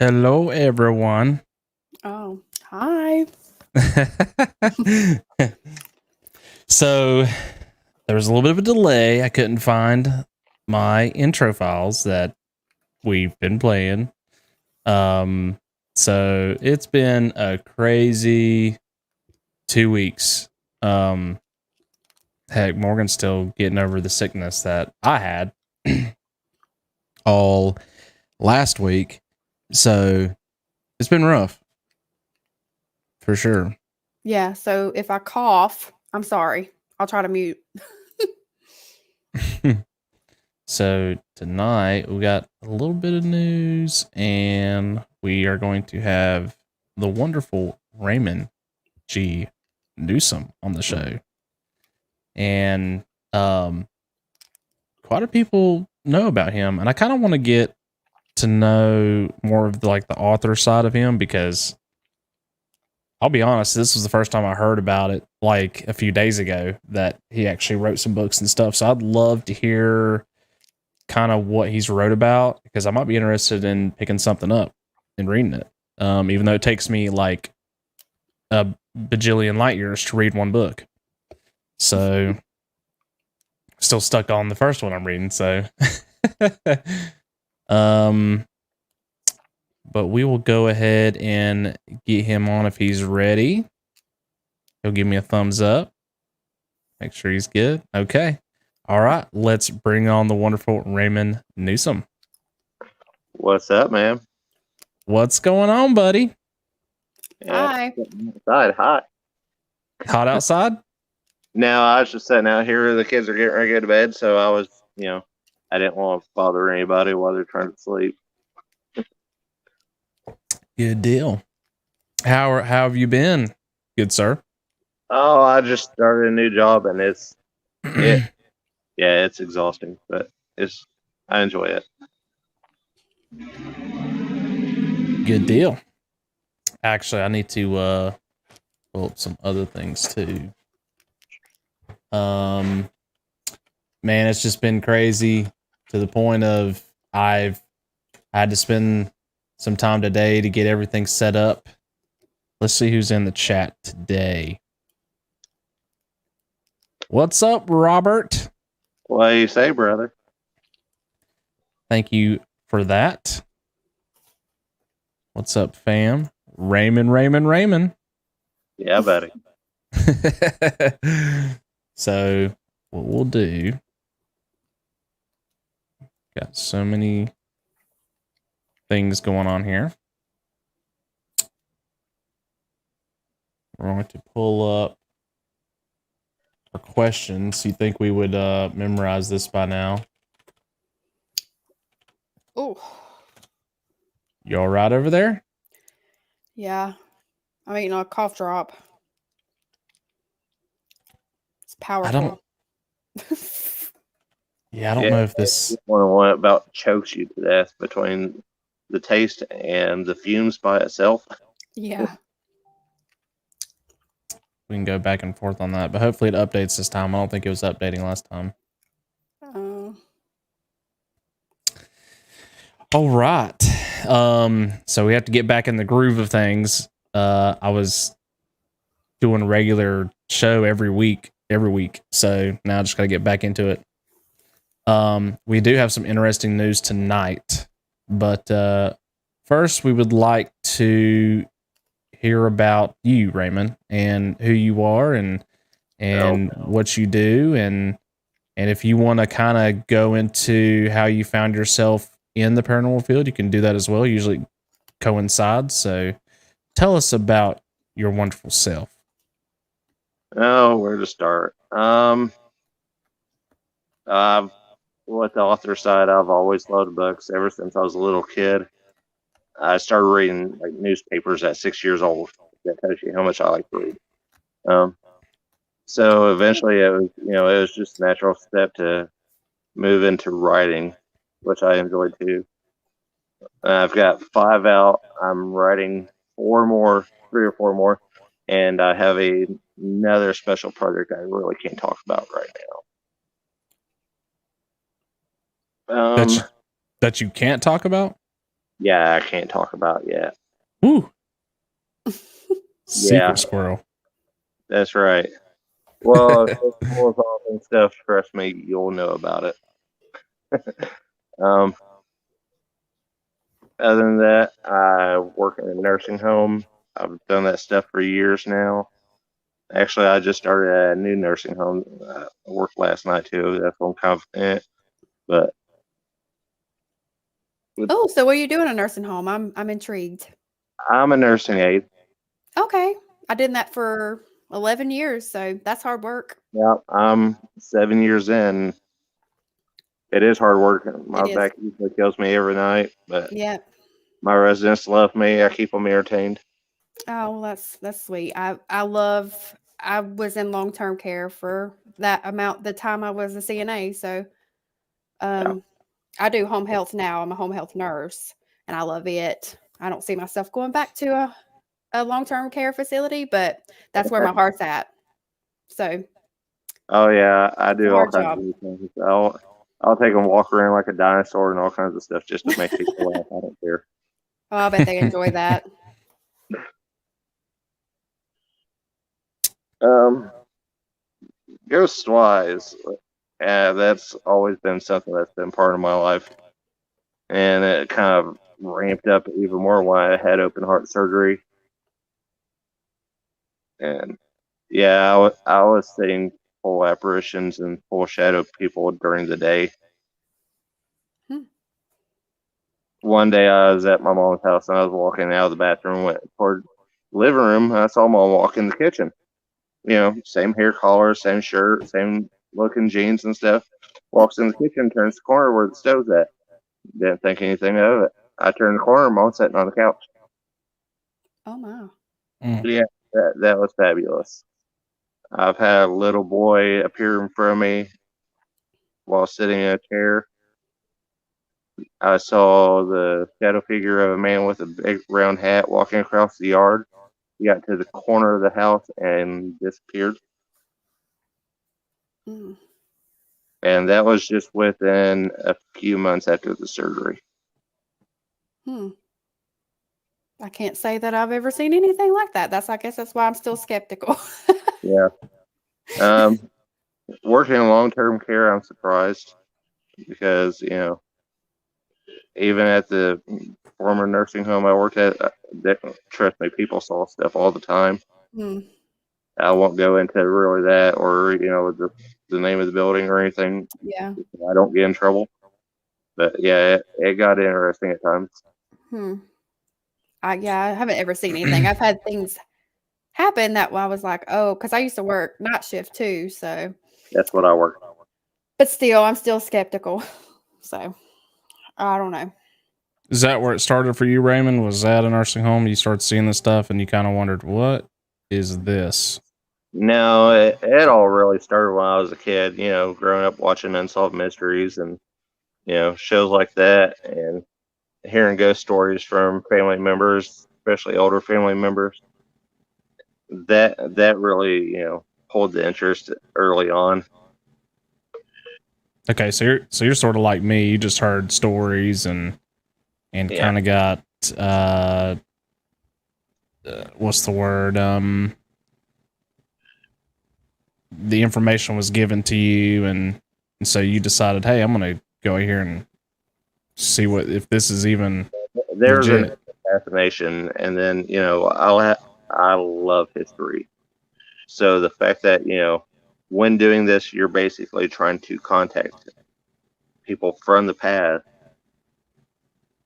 Hello, everyone. Oh, hi. So there was a little bit of a delay. I couldn't find my intro files that we've been playing. So it's been a crazy 2 weeks. Heck, Morgan's still getting over the sickness that I had all last week. So it's been rough for sure. Yeah, so if I cough, I'm sorry. I'll try to mute. So tonight we got a little bit of news, and we are going to have the wonderful Raymond G. Newsome on the show. And quite a people know about him, and I kind of want to get to know more of the author side of him, because I'll be honest, this was the first time I heard about it like a few days ago, that he actually wrote some books and stuff. So I'd love to hear kind of what he's wrote about, because I might be interested in picking something up and reading it. Even though it takes me like a bajillion light years to read one book. So still stuck on the first one I'm reading. So, but we will go ahead and get him on if he's ready. He'll give me a thumbs up. Make sure he's good. Okay. All right, let's bring on the wonderful Raymond Newsome. What's up, man? What's going on, buddy? Hi. Outside, hot. Hot outside? Now, I was just sitting out here. The kids are getting ready to go to bed, so I was, I didn't want to bother anybody while they're trying to sleep. Good deal. How have you been, good sir? Oh, I just started a new job, and it's exhausting, but I enjoy it. Good deal. Actually, I need to pull up some other things too. Man, it's just been crazy to the point of I've had to spend some time today to get everything set up. Let's see who's in the chat today. What's up, Robert? What do you say, brother? Thank you for that. What's up, fam? Raymond. Yeah, buddy. So what we'll do, got so many things going on here. We're going to pull up our questions. You think we would memorize this by now? Oh. You all right over there? Yeah. I'm eating a cough drop. It's powerful. I don't know if this one about chokes you to death between the taste and the fumes by itself. Yeah. We can go back and forth on that, but hopefully it updates this time. I don't think it was updating last time. All right. So we have to get back in the groove of things. I was doing a regular show every week. So now I just got to get back into it. We do have some interesting news tonight, but first we would like to hear about you, Raymond, and who you are and what you do, and if you want to kind of go into how you found yourself in the paranormal field, you can do that as well. Usually coincides. So tell us about your wonderful self. Oh, where to start? With the author side, I've always loved books ever since I was a little kid. I started reading like newspapers at 6 years old. That tells you how much I like to read. So eventually, it was just a natural step to move into writing, which I enjoyed too. I've got 5 out. I'm writing 3 or 4 more, and I have another special project I really can't talk about right now. That you can't talk about? Yeah, I can't talk about yet. Woo! Yeah. Secret squirrel. That's right. Well, if it pulls off and stuff, trust me, you'll know about it. Um, Other than that, I work in a nursing home. I've done that stuff for years now. Actually, I just started at a new nursing home. I worked last night too. That's what I'm confident. But Oh, so what are you doing in a nursing home? I'm intrigued. I'm a nursing aide. Okay. I did that for 11 years, so that's hard work. Yeah, I'm 7 years in. It is hard work. It My is. back usually kills me every night, but Yeah. my residents love me. I keep them entertained. Oh, well, that's sweet. I was in long-term care for that amount the time I was a CNA, so Yeah. I do home health now. I'm a home health nurse and I love it. I don't see myself going back to a long-term care facility, but that's where my heart's at. So Oh yeah, I it's a do all hard kinds of job. new things. I'll take them walk around like a dinosaur and all kinds of stuff just to make people laugh. I don't care. Oh, I bet they enjoy that. Um, Ghost wise, yeah, that's always been something that's been part of my life, and it kind of ramped up even more when I had open heart surgery. And yeah, I was seeing full apparitions and full shadow people during the day. Hmm. One day I was at my mom's house and I was walking out of the bathroom, went toward the living room, and I saw mom walk in the kitchen. You know, same hair color, same shirt, same looking jeans and stuff. Walks in the kitchen, turns the corner where the stove's at. Didn't think anything of it. I turned the corner, mom's sitting on the couch. Oh my. Mm. Yeah, that was fabulous. I've had a little boy appear in front of me while sitting in a chair. I saw the shadow figure of a man with a big round hat walking across the yard. He got to the corner of the house and disappeared. Mm. And that was just within a few months after the surgery. Hmm. I can't say that I've ever seen anything like that. I guess that's why I'm still skeptical. Yeah. Um, Working in long-term care, I'm surprised because, even at the former nursing home I worked at, trust me, people saw stuff all the time. Hmm. I won't go into really that or, the name of the building or anything. Yeah. I don't get in trouble. But yeah, it got interesting at times. Hmm. I haven't ever seen anything. I've had things happen that I was like, oh, because I used to work night shift too. So, That's what I work. but still, I'm still skeptical. So, I don't know. Is that where it started for you, Raymond? Was that a nursing home? You started seeing this stuff and you kind of wondered, what is this? No, it all really started when I was a kid, growing up watching Unsolved Mysteries and, shows like that and hearing ghost stories from family members, especially older family members. That really, pulled the interest early on. Okay, so you're sort of like me. You just heard stories and Yeah. kind of got what's the word? The information was given to you, and so you decided, hey, I'm gonna go here and see what if this is even There's an legit. fascination, and then I love history. So the fact that when doing this, you're basically trying to contact people from the past,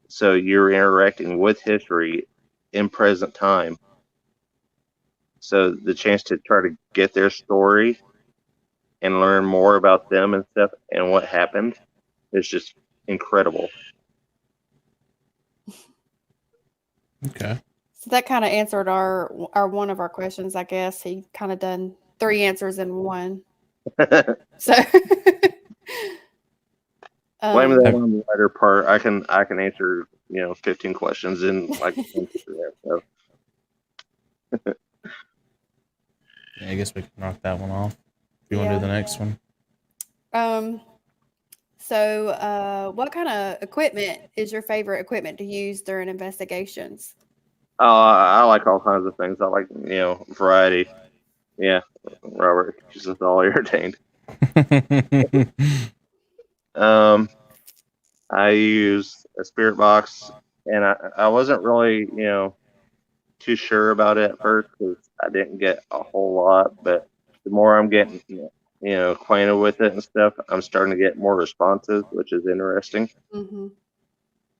so you're interacting with history in present time. So the chance to try to get their story and learn more about them and stuff and what happened is just incredible. Okay. So that kind of answered our one of our questions, I guess. He kind of done 3 answers in one. So, Blame that Have, on the latter part. I can answer 15 questions in like so. yeah, I guess we can knock that one off. If you want to do yeah. the next one. Um. So, what kind of equipment is your favorite equipment to use during investigations? I like all kinds of things. I like, variety. Yeah, Robert keeps us all entertained. I use a spirit box, and I wasn't really, too sure about it at first because I didn't get a whole lot. But the more I'm getting, acquainted with it and stuff, I'm starting to get more responses, which is interesting. Mm-hmm.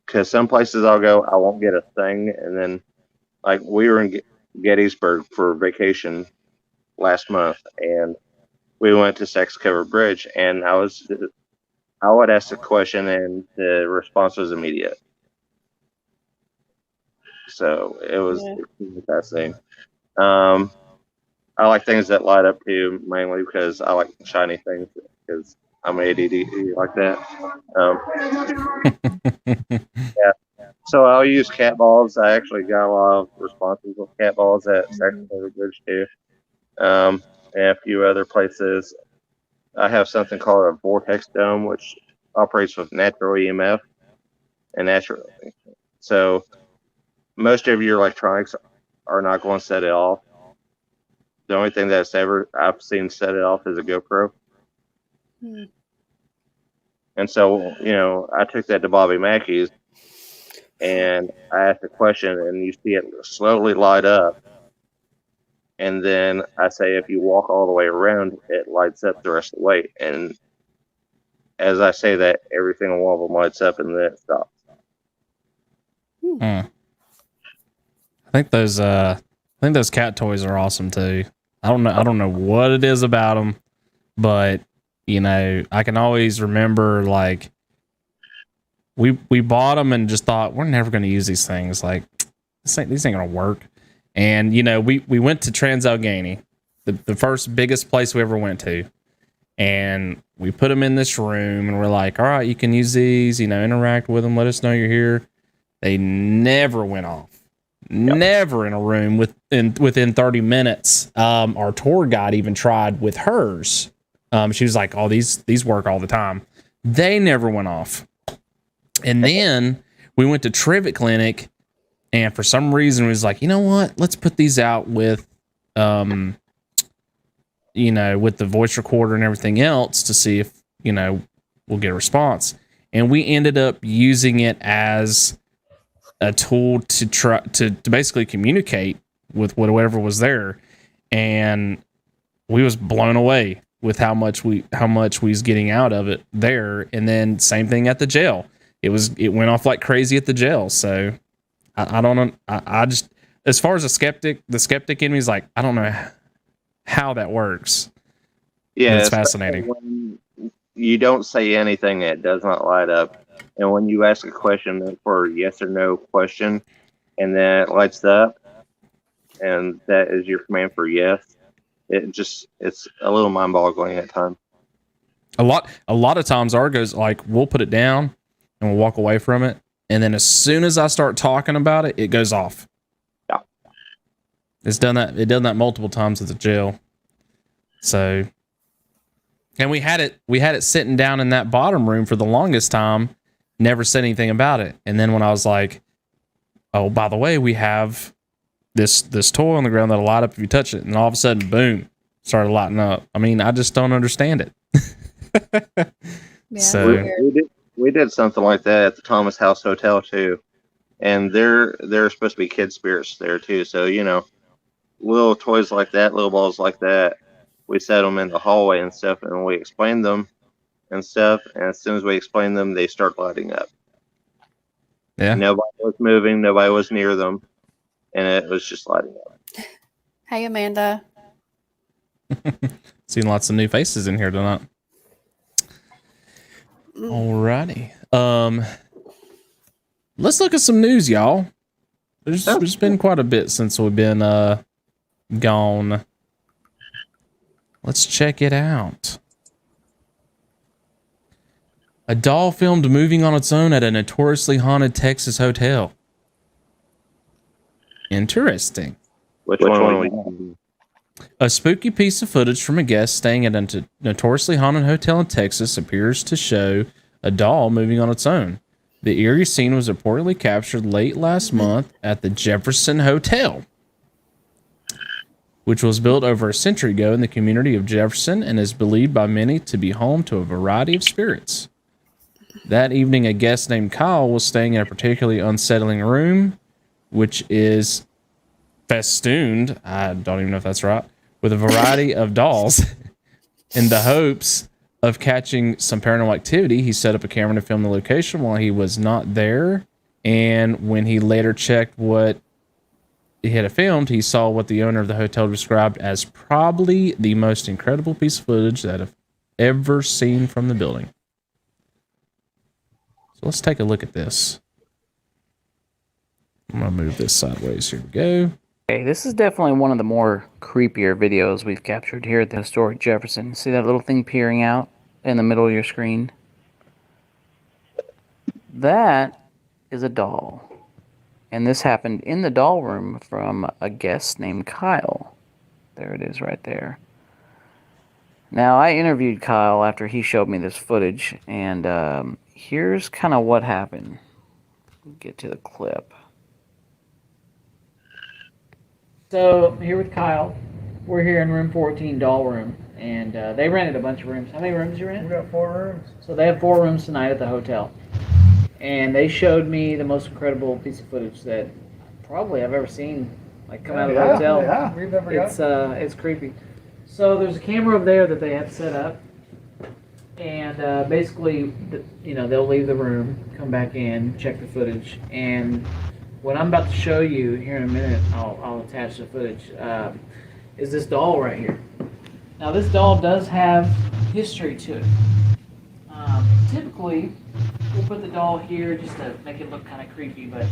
Because some places I'll go, I won't get a thing, and then like we were in Gettysburg for vacation last month, and we went to Sex Covered Bridge, and I would ask a question, and the response was immediate. So it was extremely fascinating. I like things that light up too, mainly because I like shiny things because I'm ADD like that. Yeah. So I'll use cat balls. I actually got a lot of responses with cat balls at Sex Covered Bridge too. And a few other places. I have something called a vortex dome, which operates with natural EMF and natural. So most of your electronics are not going to set it off. The only thing that's ever I've seen set it off is a GoPro. And so, I took that to Bobby Mackey's and I asked a question, and you see it slowly light up. And then I say, if you walk all the way around, it lights up the rest of the way. And as I say that, every single one of them lights up, and then it stops. I think those cat toys are awesome too. I don't know what it is about them, but I can always remember like we bought them and just thought we're never going to use these things. Like these ain't going to work. And we went to Trans-Allegheny, the first biggest place we ever went to, and we put them in this room, and we're like, all right, you can use these, interact with them, let us know you're here. They never went off. Yep. Never in a room within 30 minutes. Our tour guide even tried with hers. She was like, oh, these work all the time. They never went off. And then we went to Trivet Clinic, and for some reason, we was like, you know what? Let's put these out with, with the voice recorder and everything else to see if, we'll get a response. And we ended up using it as a tool to try to basically communicate with whatever was there. And we was blown away with how much we was getting out of it there. And then same thing at the jail. It went off like crazy at the jail. So I don't know. I just, as far as the skeptic in me is like, I don't know how that works. Yeah, it's fascinating. When you don't say anything, it does not light up. And when you ask a question for a yes or no question, and then it lights up, and that is your command for yes, it's a little mind-boggling at times. A lot of times Argo's like, we'll put it down and we'll walk away from it, and then as soon as I start talking about it, it goes off. Yeah. It done that multiple times at the jail. So, and we had it sitting down in that bottom room for the longest time, never said anything about it. And then when I was like, oh, by the way, we have this toy on the ground that'll light up if you touch it, and all of a sudden, boom, started lighting up. I mean, I just don't understand it. Yeah, so we did something like that at the Thomas House Hotel too, and there are supposed to be kid spirits there too. So little toys like that, little balls like that, we set them in the hallway and stuff, and we explained them and stuff. And as soon as we explained them, they start lighting up. Yeah. Nobody was moving. Nobody was near them. And it was just lighting up. Hey, Amanda. Seen lots of new faces in here tonight. Alrighty. Let's look at some news, y'all. There's been quite a bit since we've been gone. Let's check it out. A doll filmed moving on its own at a notoriously haunted Texas hotel. Interesting. Which one are we? A spooky piece of footage from a guest staying at a notoriously haunted hotel in Texas appears to show a doll moving on its own. The eerie scene was reportedly captured late last month at the Jefferson Hotel, which was built over a century ago in the community of Jefferson and is believed by many to be home to a variety of spirits. That evening, a guest named Kyle was staying in a particularly unsettling room, which is festooned, I don't even know if that's right, with a variety of dolls. In the hopes of catching some paranormal activity, he set up a camera to film the location while he was not there. And when he later checked what he had filmed, he saw what the owner of the hotel described as probably the most incredible piece of footage that I've ever seen from the building. So let's take a look at this. I'm going to move this sideways. Here we go. Okay, this is definitely one of the more creepier videos we've captured here at the historic Jefferson. See that little thing peering out in the middle of your screen? That is a doll. And this happened in the doll room from a guest named Kyle. There it is right there. Now, I interviewed Kyle after he showed me this footage, and here's kind of what happened. Get to the clip. So, here with Kyle. We're here in room 14, doll room, and they rented a bunch of rooms. How many rooms did you rent? We got 4 rooms. So they have 4 rooms tonight at the hotel. And they showed me the most incredible piece of footage that probably I've ever seen, like, come out of the hotel. Yeah, we've never got It's creepy. So there's a camera over there that they have set up, and basically, they'll leave the room, come back in, check the footage, and what I'm about to show you here in a minute, I'll attach the footage, is this doll right here. Now this doll does have history to it. Typically, we'll put the doll here just to make it look kind of creepy, but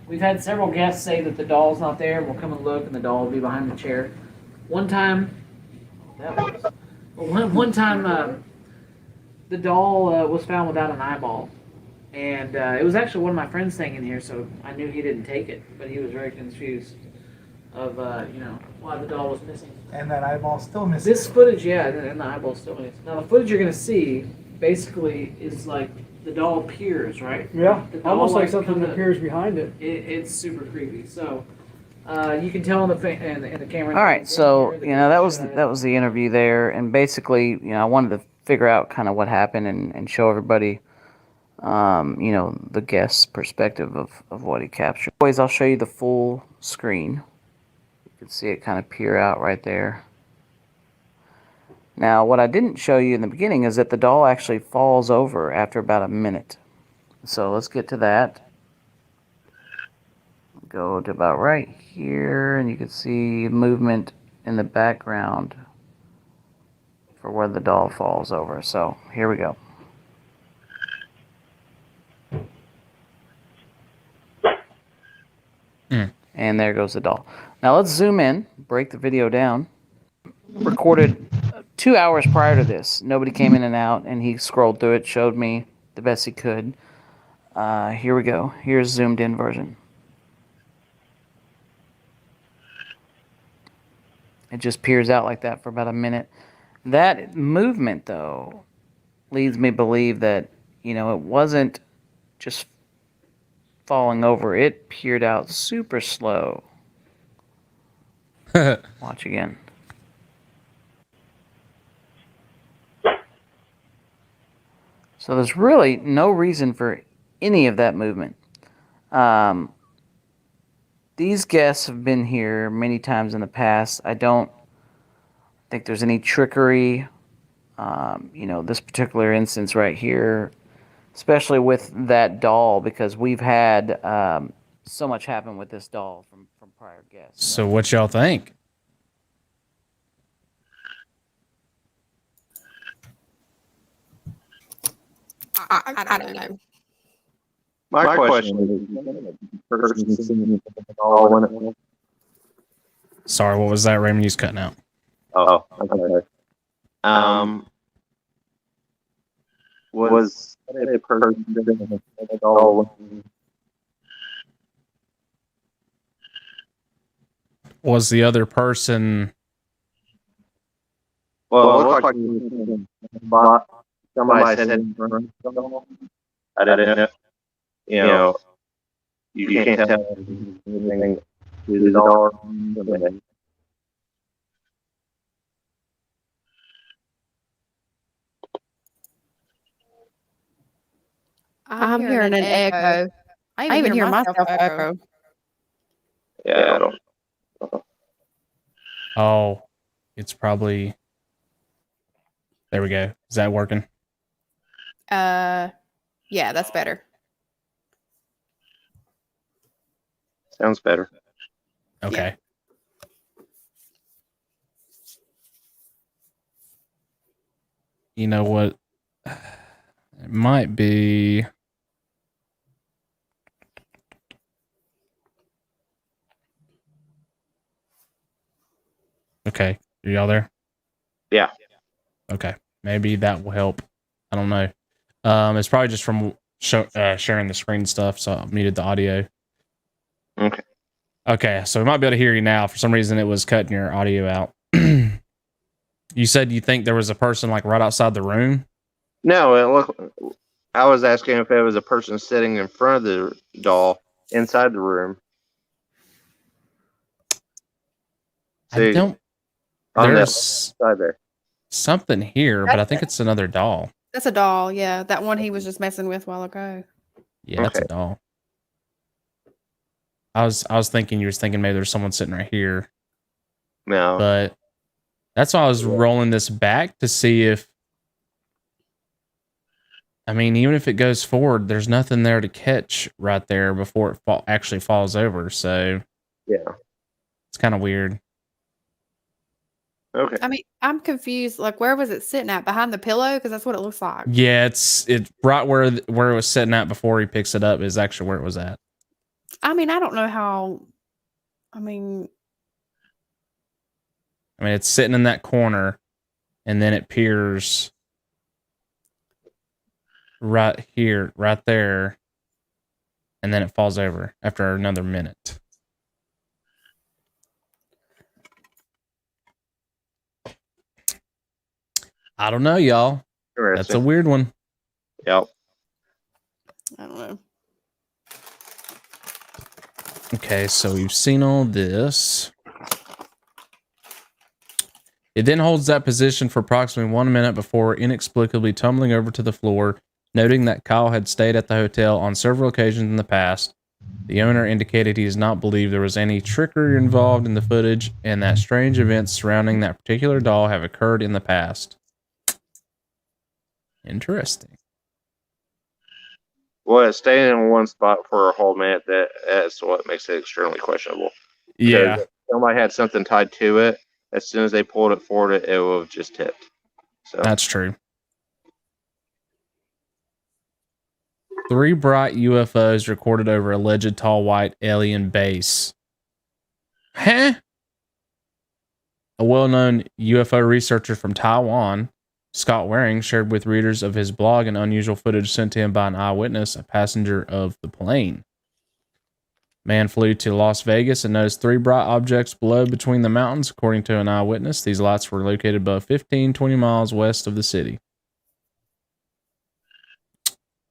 we've had several guests say that the doll's not there, and we'll come and look, and the doll will be behind the chair. One time, the doll was found without an eyeball. And it was actually one of my friends staying in here, so I knew he didn't take it, but he was very confused of, why the doll was missing. And that eyeball's still missing. This footage, yeah, and the eyeball's still missing. Now, the footage you're going to see, basically, is like the doll appears, right? Yeah, The doll, almost like something kinda appears behind it. It's super creepy. So, you can tell in the camera. All right, so that was the interview there, and basically, I wanted to figure out kind of what happened and show everybody, the guest's perspective of what he captured. Anyways, I'll show you the full screen. You can see it kind of peer out right there. Now, what I didn't show you in the beginning is that the doll actually falls over after about a minute. So let's get to that. Go to about right here, and you can see movement in the background for where the doll falls over. So here we go. And there goes the doll. Now let's zoom in, break the video down. Recorded 2 hours prior to this. Nobody came in and out, and he scrolled through it, showed me the best he could. Here we go. Here's zoomed in version. It just peers out like that for about a minute. That movement, though, leads me to believe that, it wasn't just falling over. It peered out super slow. Watch again. So there's really no reason for any of that movement. These guests have been here many times in the past. I don't think there's any trickery. This particular instance right here, especially with that doll, because we've had so much happen with this doll from prior guests. So what y'all think? I don't know. My question is, Sorry, what was that, Raymond? You's cutting out. oh, okay. Was a person Was the other person? well, it looked like somebody said in front of them. I didn't know. You know, you can't tell anything through the door. I'm hearing an echo. I even hear myself echo. Yeah, I don't. Oh, it's probably. There we go. Is that working? Yeah, that's better. Sounds better. Okay. You know what? It might be. Okay. Are y'all there? Yeah. Okay. Maybe that will help. I don't know. It's probably just from sharing the screen stuff, so I muted the audio. Okay. Okay, so we might be able to hear you now. For some reason, it was cutting your audio out. You said you think there was a person like right outside the room? No, I was asking if it was a person sitting in front of the doll inside the room. I don't. On There's side there. something here, but I think it's another doll. That's a doll, yeah. That one he was just messing with a while ago. Yeah, that's a doll. I was thinking you was thinking maybe there's someone sitting right here. No. But that's why I was rolling this back to see if, I mean, even if it goes forward, there's nothing there to catch right there before it actually falls over. So yeah, it's kind of weird. Okay. I mean, I'm confused. Like, where was it sitting at? Behind the pillow? Because that's what it looks like. Yeah, it's right where it was sitting at before he picks it up is actually where it was at. I mean, I don't know how. I mean, it's sitting in that corner, and then it peers right here, right there, and then it falls over after another minute. I don't know, y'all. That's a weird one. Yep. I don't know. Okay, so we've seen all this. It then holds that position for approximately 1 minute before inexplicably tumbling over to the floor, noting that Kyle had stayed at the hotel on several occasions in the past. The owner indicated he does not believe there was any trickery involved in the footage and that strange events surrounding that particular doll have occurred in the past. Interesting. Well, it's staying in one spot for a whole minute. That's what makes it extremely questionable. Yeah. Because if somebody had something tied to it, as soon as they pulled it forward, it would have just tipped. So that's true. 3 bright UFOs recorded over alleged tall white alien base. Huh? A well-known UFO researcher from Taiwan, Scott Waring, shared with readers of his blog an unusual footage sent to him by an eyewitness, a passenger of the plane. Man flew to Las Vegas and noticed 3 bright objects below between the mountains, according to an eyewitness. These lights were located above 20 miles west of the city.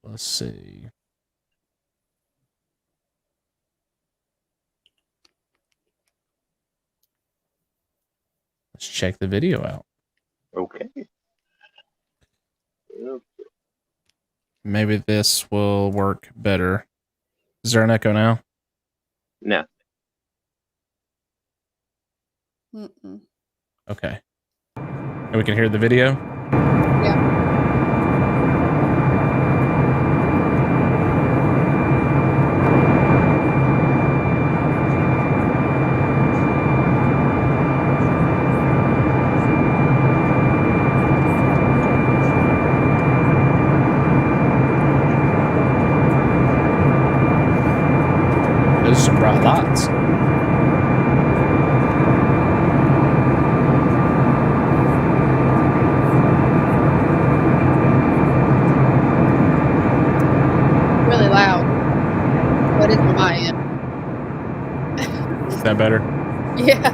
Let's see. Let's check the video out. Okay. Maybe this will work better. Is there an echo now? No. Mm-mm. Okay. And we can hear the video? Yeah. Those are some bright lights. Really loud. But it's on my end. Is that better? Yeah.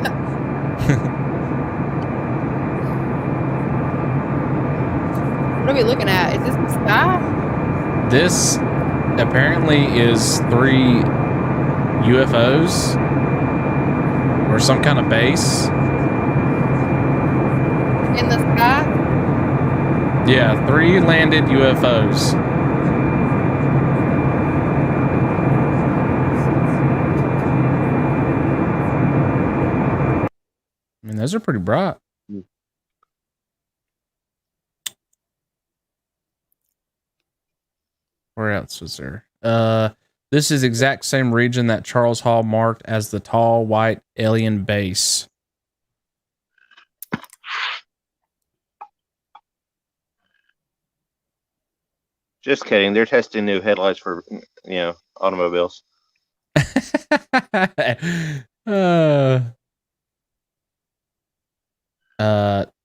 What are we we looking at? Is this the sky? This apparently is 3 UFOs or some kind of base. In the sky? Yeah, 3 landed UFOs. I mean, those are pretty bright. Where else was there? This is exact same region that Charles Hall marked as the tall white alien base. Just kidding. They're testing new headlights for, automobiles.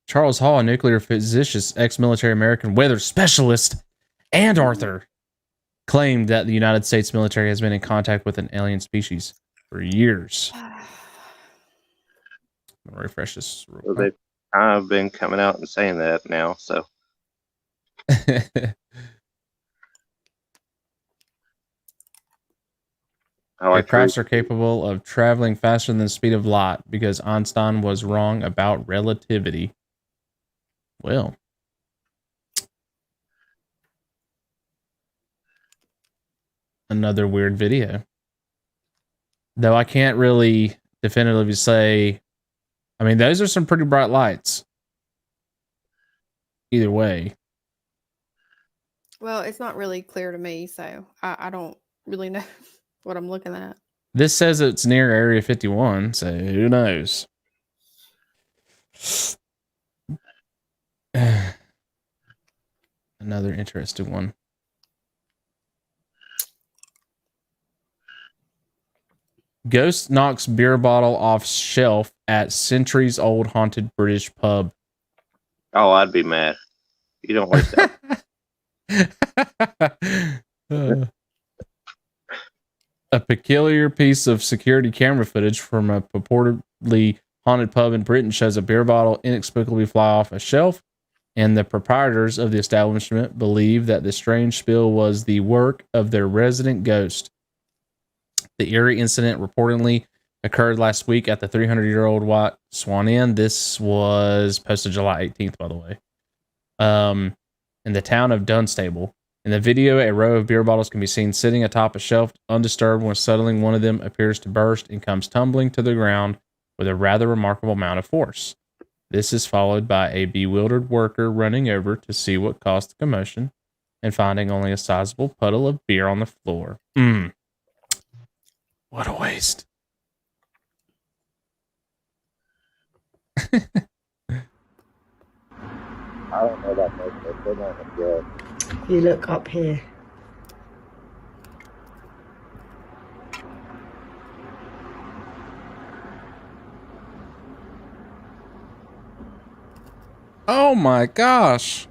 Charles Hall, a nuclear physicist, ex-military American weather specialist, and author, claimed that the United States military has been in contact with an alien species for years. I'm gonna refresh this real quick. They've kind of been coming out and saying that now, so. Aircrafts are capable of traveling faster than the speed of light because Einstein was wrong about relativity. Well, another weird video. Though I can't really definitively say, I mean, those are some pretty bright lights. Either way. Well, it's not really clear to me, so I don't really know what I'm looking at. This says it's near Area 51, so who knows? Another interesting one. Ghost knocks beer bottle off shelf at centuries-old haunted British pub. Oh, I'd be mad. You don't like that. A peculiar piece of security camera footage from a purportedly haunted pub in Britain shows a beer bottle inexplicably fly off a shelf, and the proprietors of the establishment believe that the strange spill was the work of their resident ghost. The eerie incident reportedly occurred last week at the 300-year-old White Swan Inn. This was posted July 18th, by the way. In the town of Dunstable. In the video, a row of beer bottles can be seen sitting atop a shelf undisturbed when suddenly one of them appears to burst and comes tumbling to the ground with a rather remarkable amount of force. This is followed by a bewildered worker running over to see what caused the commotion and finding only a sizable puddle of beer on the floor. What a waste. I don't know about most of it. They're not good. You look up here. Oh my gosh.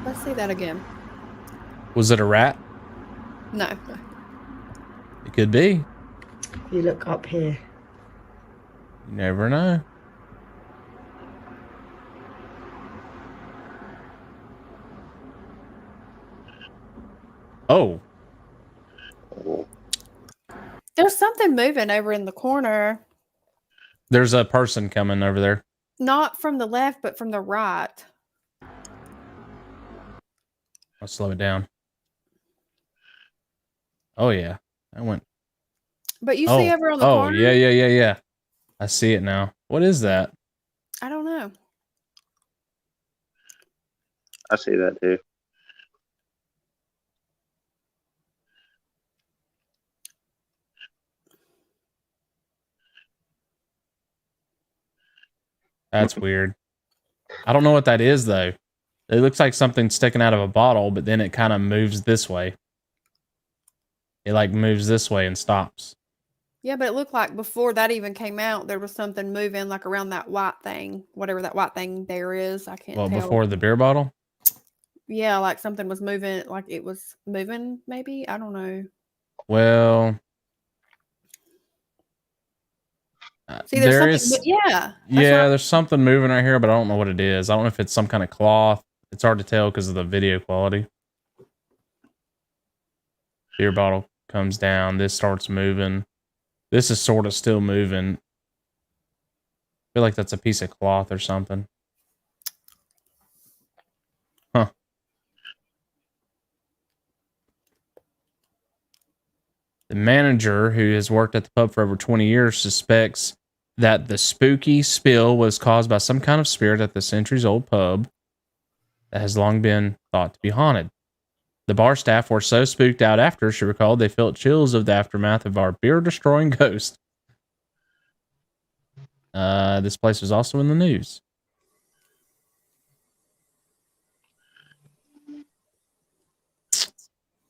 Let's see that again. Was it a rat? No. It could be. You look up here. You never know. Oh. There's something moving over in the corner. There's a person coming over there. Not from the left, but from the right. I'll slow it down. Oh, yeah. That went. But you see over on the corner? Yeah. I see it now. What is that? I don't know. I see that too. That's weird. I don't know what that is, though. It looks like something sticking out of a bottle, but then it kind of moves this way. It like moves this way and stops. Yeah, but it looked like before that even came out, there was something moving like around that white thing, whatever that white thing there is. I can't tell. Before the beer bottle? Yeah, like something was moving, like it was moving, maybe. I don't know. Well, See, there's There something. is, Yeah. that's yeah, what there's something moving right here, but I don't know what it is. I don't know if it's some kind of cloth. It's hard to tell because of the video quality. Beer bottle comes down. This starts moving. This is sort of still moving. I feel like that's a piece of cloth or something. Huh. The manager, who has worked at the pub for over 20 years, suspects that the spooky spill was caused by some kind of spirit at the centuries-old pub that has long been thought to be haunted. The bar staff were so spooked out after, she recalled, they felt chills of the aftermath of our beer-destroying ghost. This place was also in the news.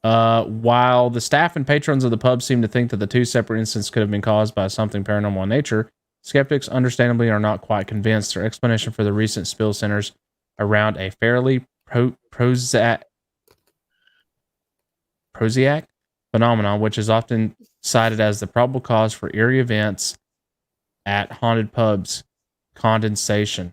While the staff and patrons of the pub seem to think that the two separate incidents could have been caused by something paranormal in nature, skeptics understandably are not quite convinced. Their explanation for the recent spill centers around a fairly prosaic phenomenon, which is often cited as the probable cause for eerie events at haunted pubs: condensation.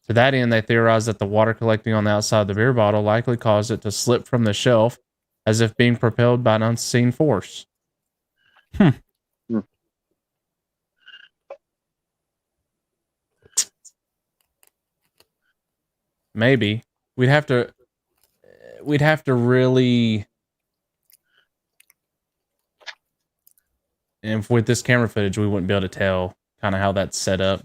To that end, they theorized that the water collecting on the outside of the beer bottle likely caused it to slip from the shelf as if being propelled by an unseen force. Maybe. We'd have to really, and with this camera footage, we wouldn't be able to tell kind of how that's set up.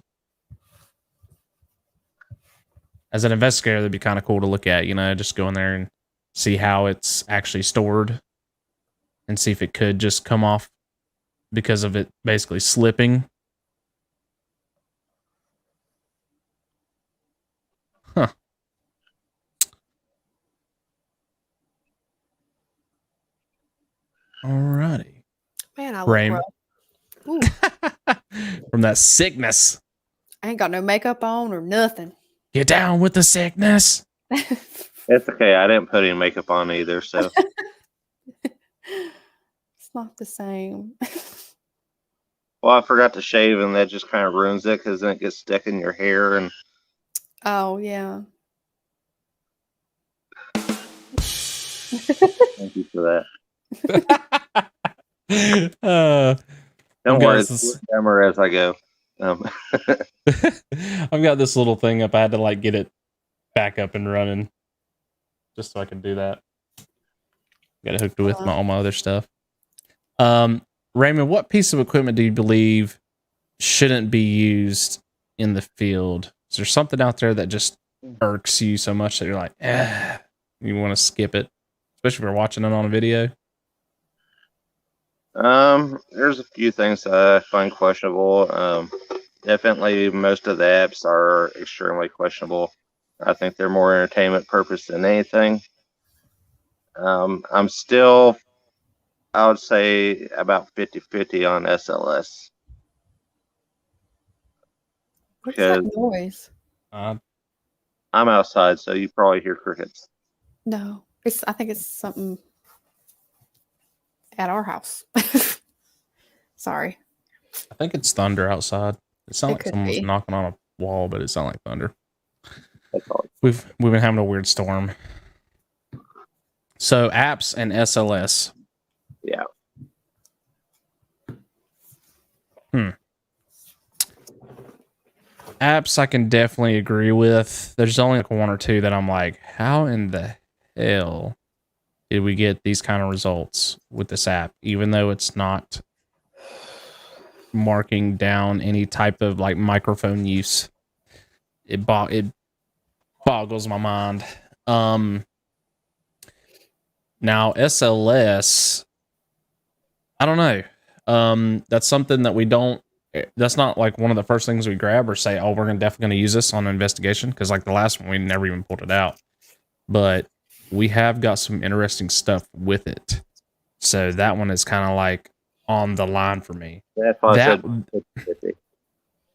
As an investigator, that'd be kind of cool to look at, just go in there and see how it's actually stored and see if it could just come off because of it basically slipping. Huh. Alrighty. Man, I look Raymond. rough. Ooh, From that sickness. I ain't got no makeup on or nothing. Get down with the sickness. It's okay. I didn't put any makeup on either, so It's not the same. well, I forgot to shave, and that just kind of ruins it because then it gets stuck in your hair. And Oh, yeah. thank you for that. Don't worry, it's dumber as I go. I've got this little thing up. I had to get it back up and running just so I can do that. Got it hooked with all my other stuff. Raymond, what piece of equipment do you believe shouldn't be used in the field? Is there something out there that just irks you so much that you're like, you want to skip it, especially if you're watching it on a video? There's a few things that I find questionable. Definitely most of the apps are extremely questionable. I think they're more entertainment purpose than anything. I'm still, I would say, about 50-50 on SLS. What's that Because noise? I'm outside, so you probably hear crickets. No, I think it's something at our house. Sorry. I think it's thunder outside. It sounds like could someone was be. knocking on a wall, but it sounded like thunder. That's all. We've been having a weird storm. So apps and SLS. Yeah. Apps I can definitely agree with. There's only one or two that I'm like, how in the hell did we get these kind of results with this app, even though it's not marking down any type of microphone use? It boggles my mind. Now SLS, I don't know. That's something that that's not one of the first things we grab or say, oh, we're definitely going to use this on an investigation. Cause the last one, we never even pulled it out, but we have got some interesting stuff with it. So that one is kind of on the line for me. That's why I said 50-50.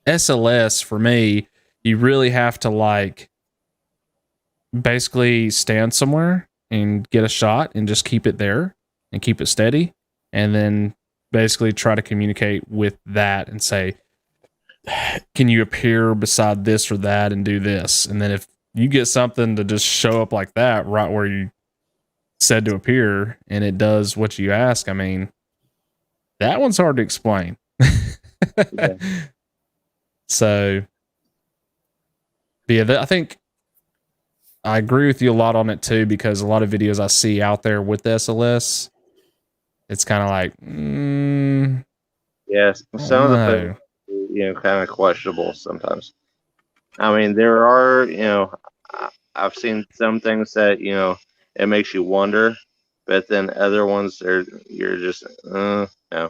SLS for me, you really have to basically stand somewhere and get a shot and just keep it there and keep it steady. And then basically try to communicate with that and say, can you appear beside this or that and do this? And then if you get something to just show up like that right where you said to appear and it does what you ask, I mean, that one's hard to explain. Yeah. So, yeah, I think I agree with you a lot on it too, because a lot of videos I see out there with SLS, it's kind of like, Yes, I some don't of the know. things, kind of questionable sometimes. I mean, there are, I've seen some things that, it makes you wonder, but then other ones, you're just, no, I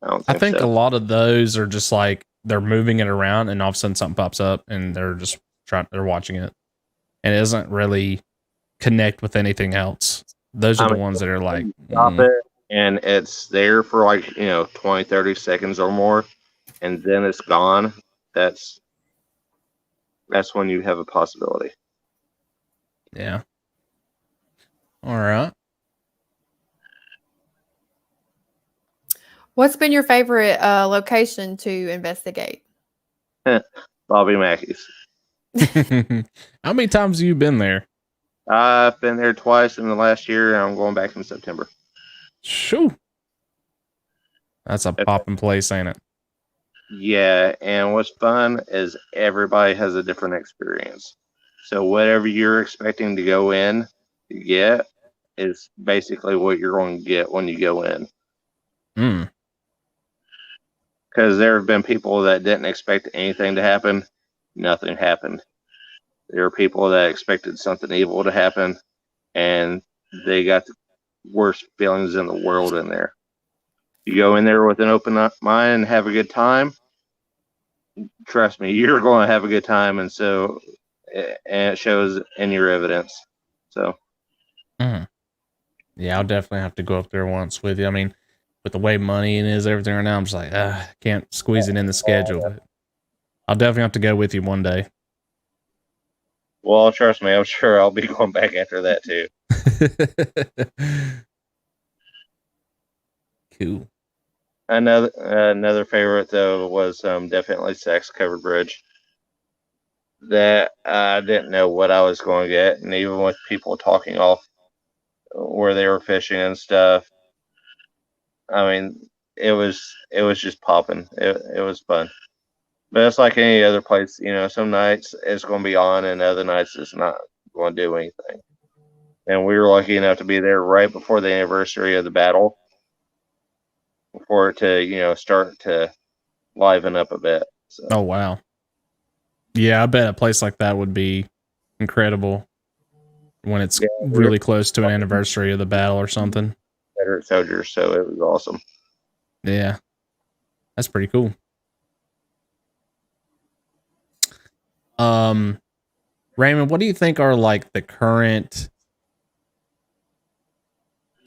don't I think think a so. lot of those are just like they're moving it around and all of a sudden something pops up and they're just they're watching it and it doesn't really connect with anything else. Those are I the mean, ones that are like, stop it, and it's there for like, 20, 30 seconds or more, and then it's gone. That's when you have a possibility. yeah. All right. What's been your favorite location to investigate? Bobby Mackey's. How many times have you been there? I've been there twice in the last year, and I'm going back in September. Shoo. That's a popping place, ain't it? Yeah, and what's fun is everybody has a different experience. So whatever you're expecting to go in to get is basically what you're going to get when you go in. Mm. Because there have been people that didn't expect anything to happen, nothing happened. There are people that expected something evil to happen, and they got the worst feelings in the world in there. You go in there with an open mind and have a good time, trust me, you're going to have a good time, and it shows in your evidence. So, yeah, I'll definitely have to go up there once with you. I mean, with the way money is everything right now, I'm just like, I can't squeeze it in the schedule. But I'll definitely have to go with you one day. well, trust me, I'm sure I'll be going back after that too. Cool. Another favorite though was definitely Sex Covered Bridge. That I didn't know what I was going to get, and even with people talking off where they were fishing and stuff, I mean, it was just popping. It was fun, but it's like any other place. Some nights it's going to be on, and other nights it's not going to do anything. And we were lucky enough to be there right before the anniversary of the battle, for it to start to liven up a bit. So. Oh wow. Yeah, I bet a place like that would be incredible when it's really close to an anniversary of the battle or something. Confederate soldiers, so it was awesome. Yeah, that's pretty cool. Raymond, what do you think are like the current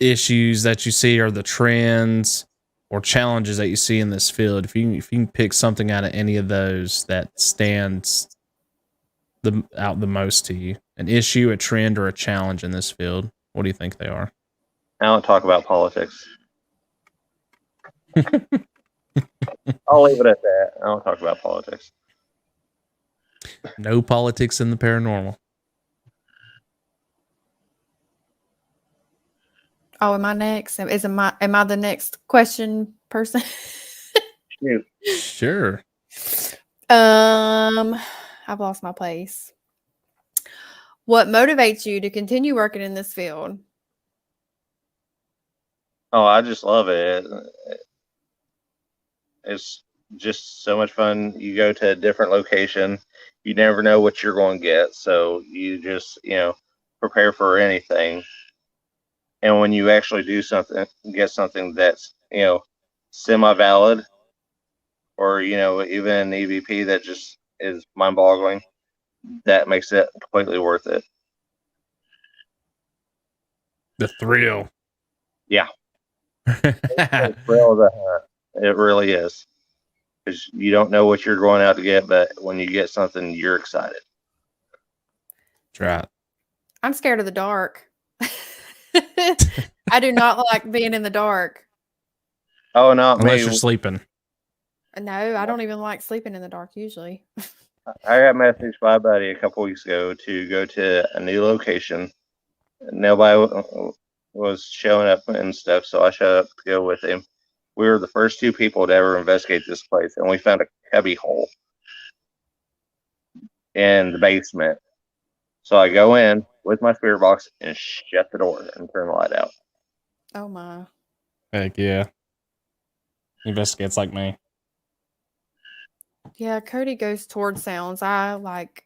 issues that you see, or the trends or challenges that you see in this field? If you can pick something out of any of those that stands out the most to you, an issue, a trend, or a challenge in this field, what do you think they are? I don't talk about politics. I'll leave it at that. I don't talk about politics. No politics in the paranormal. Oh, am I next? Am I the next question person? Sure. I've lost my place. What motivates you to continue working in this field? Oh, I just love it. It's just so much fun. You go to a different location, you never know what you're going to get, so you just prepare for anything. And when you actually do something, get something that's semi-valid, or even an EVP that just is mind-boggling, that makes it completely worth it. The thrill. Yeah. The thrill of the hunt. It really is. Because you don't know what you're going out to get, but when you get something, you're excited. That's right. I'm scared of the dark. I do not like being in the dark. Oh, not Unless me. you're sleeping. No, I don't even like sleeping in the dark usually. I got messaged by a buddy a couple weeks ago to go to a new location. Nobody was showing up and stuff, so I showed up to go with him. We were the first two people to ever investigate this place, and we found a cubby hole in the basement. So I go in with my spirit box and shut the door and turn the light out. Oh my. Heck yeah. Investigates like me. Yeah, Cody goes towards sounds. I like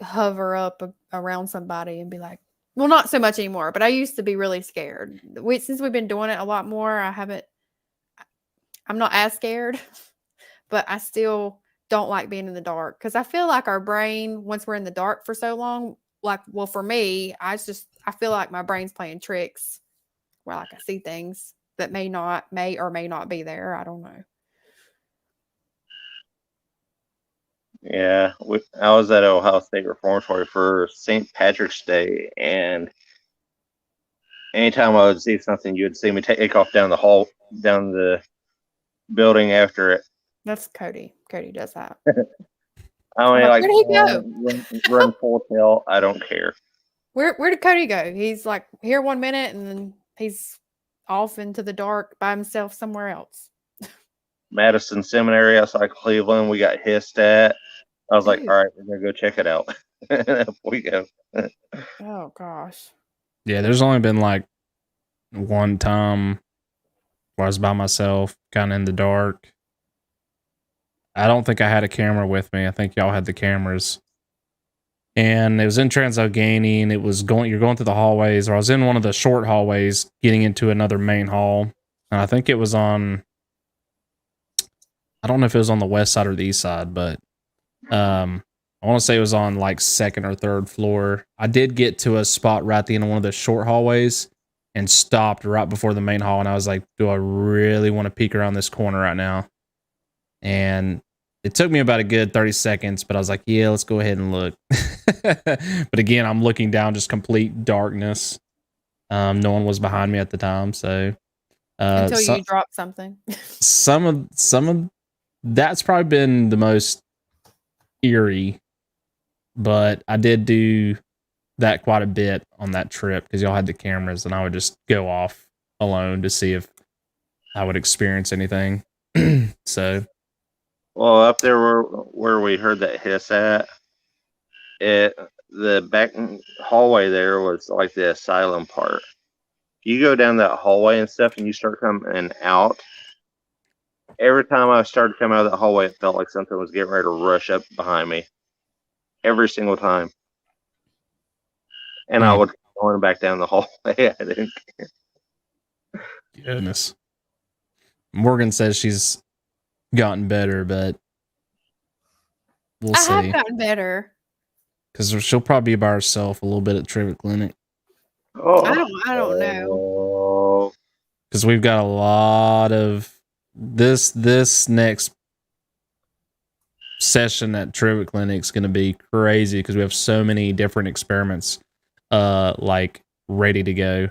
hover up around somebody and be like, well, not so much anymore, but I used to be really scared. Since we've been doing it a lot more, I'm not as scared, but I still don't like being in the dark because I feel like our brain, once we're in the dark for so long, like, well, for me, I feel like my brain's playing tricks where like I see things that may or may not be there. I don't know. Yeah, I was at Ohio State Reformatory for St. Patrick's Day, and anytime I would see something, you would see me take off down the building after it. That's Cody. Cody does that. I mean, like, like, where'd he go? run full tail. I don't care. Where did Cody go? He's like here 1 minute and then he's off into the dark by himself somewhere else. Madison Seminary outside Cleveland, we got hissed at. I was like, Dude. all right, we're gonna go check it out. Up we go. Oh gosh. Yeah, there's only been like one time where I was by myself, kind of in the dark. I don't think I had a camera with me. I think y'all had the cameras. And it was in Trans-Allegheny, and you're going through the hallways, or I was in one of the short hallways getting into another main hall. And I think it was I don't know if it was on the west side or the east side, but I want to say it was on like second or third floor. I did get to a spot right at the end of one of the short hallways and stopped right before the main hall. And I was like, do I really want to peek around this corner right now? And it took me about a good 30 seconds, but I was like, yeah, let's go ahead and look. But again, I'm looking down, just complete darkness. No one was behind me at the time. So Until you drop something. some of that's probably been the most eerie, but I did do that quite a bit on that trip because y'all had the cameras, and I would just go off alone to see if I would experience anything. So, Well, up there where we heard that hiss at, the back hallway there was like the asylum part. You go down that hallway and stuff, and you start coming out. Every time I started coming out of the hallway, it felt like something was getting ready to rush up behind me. Every single time. And I would keep going back down the hallway. I didn't care. Goodness. Morgan says she's gotten better, but we'll see. I have gotten better. Because she'll probably be by herself a little bit at Trivia Clinic. Oh, I don't know. Because we've got a lot of this next session at Trivia Clinic is going to be crazy because we have so many different experiments like ready to go.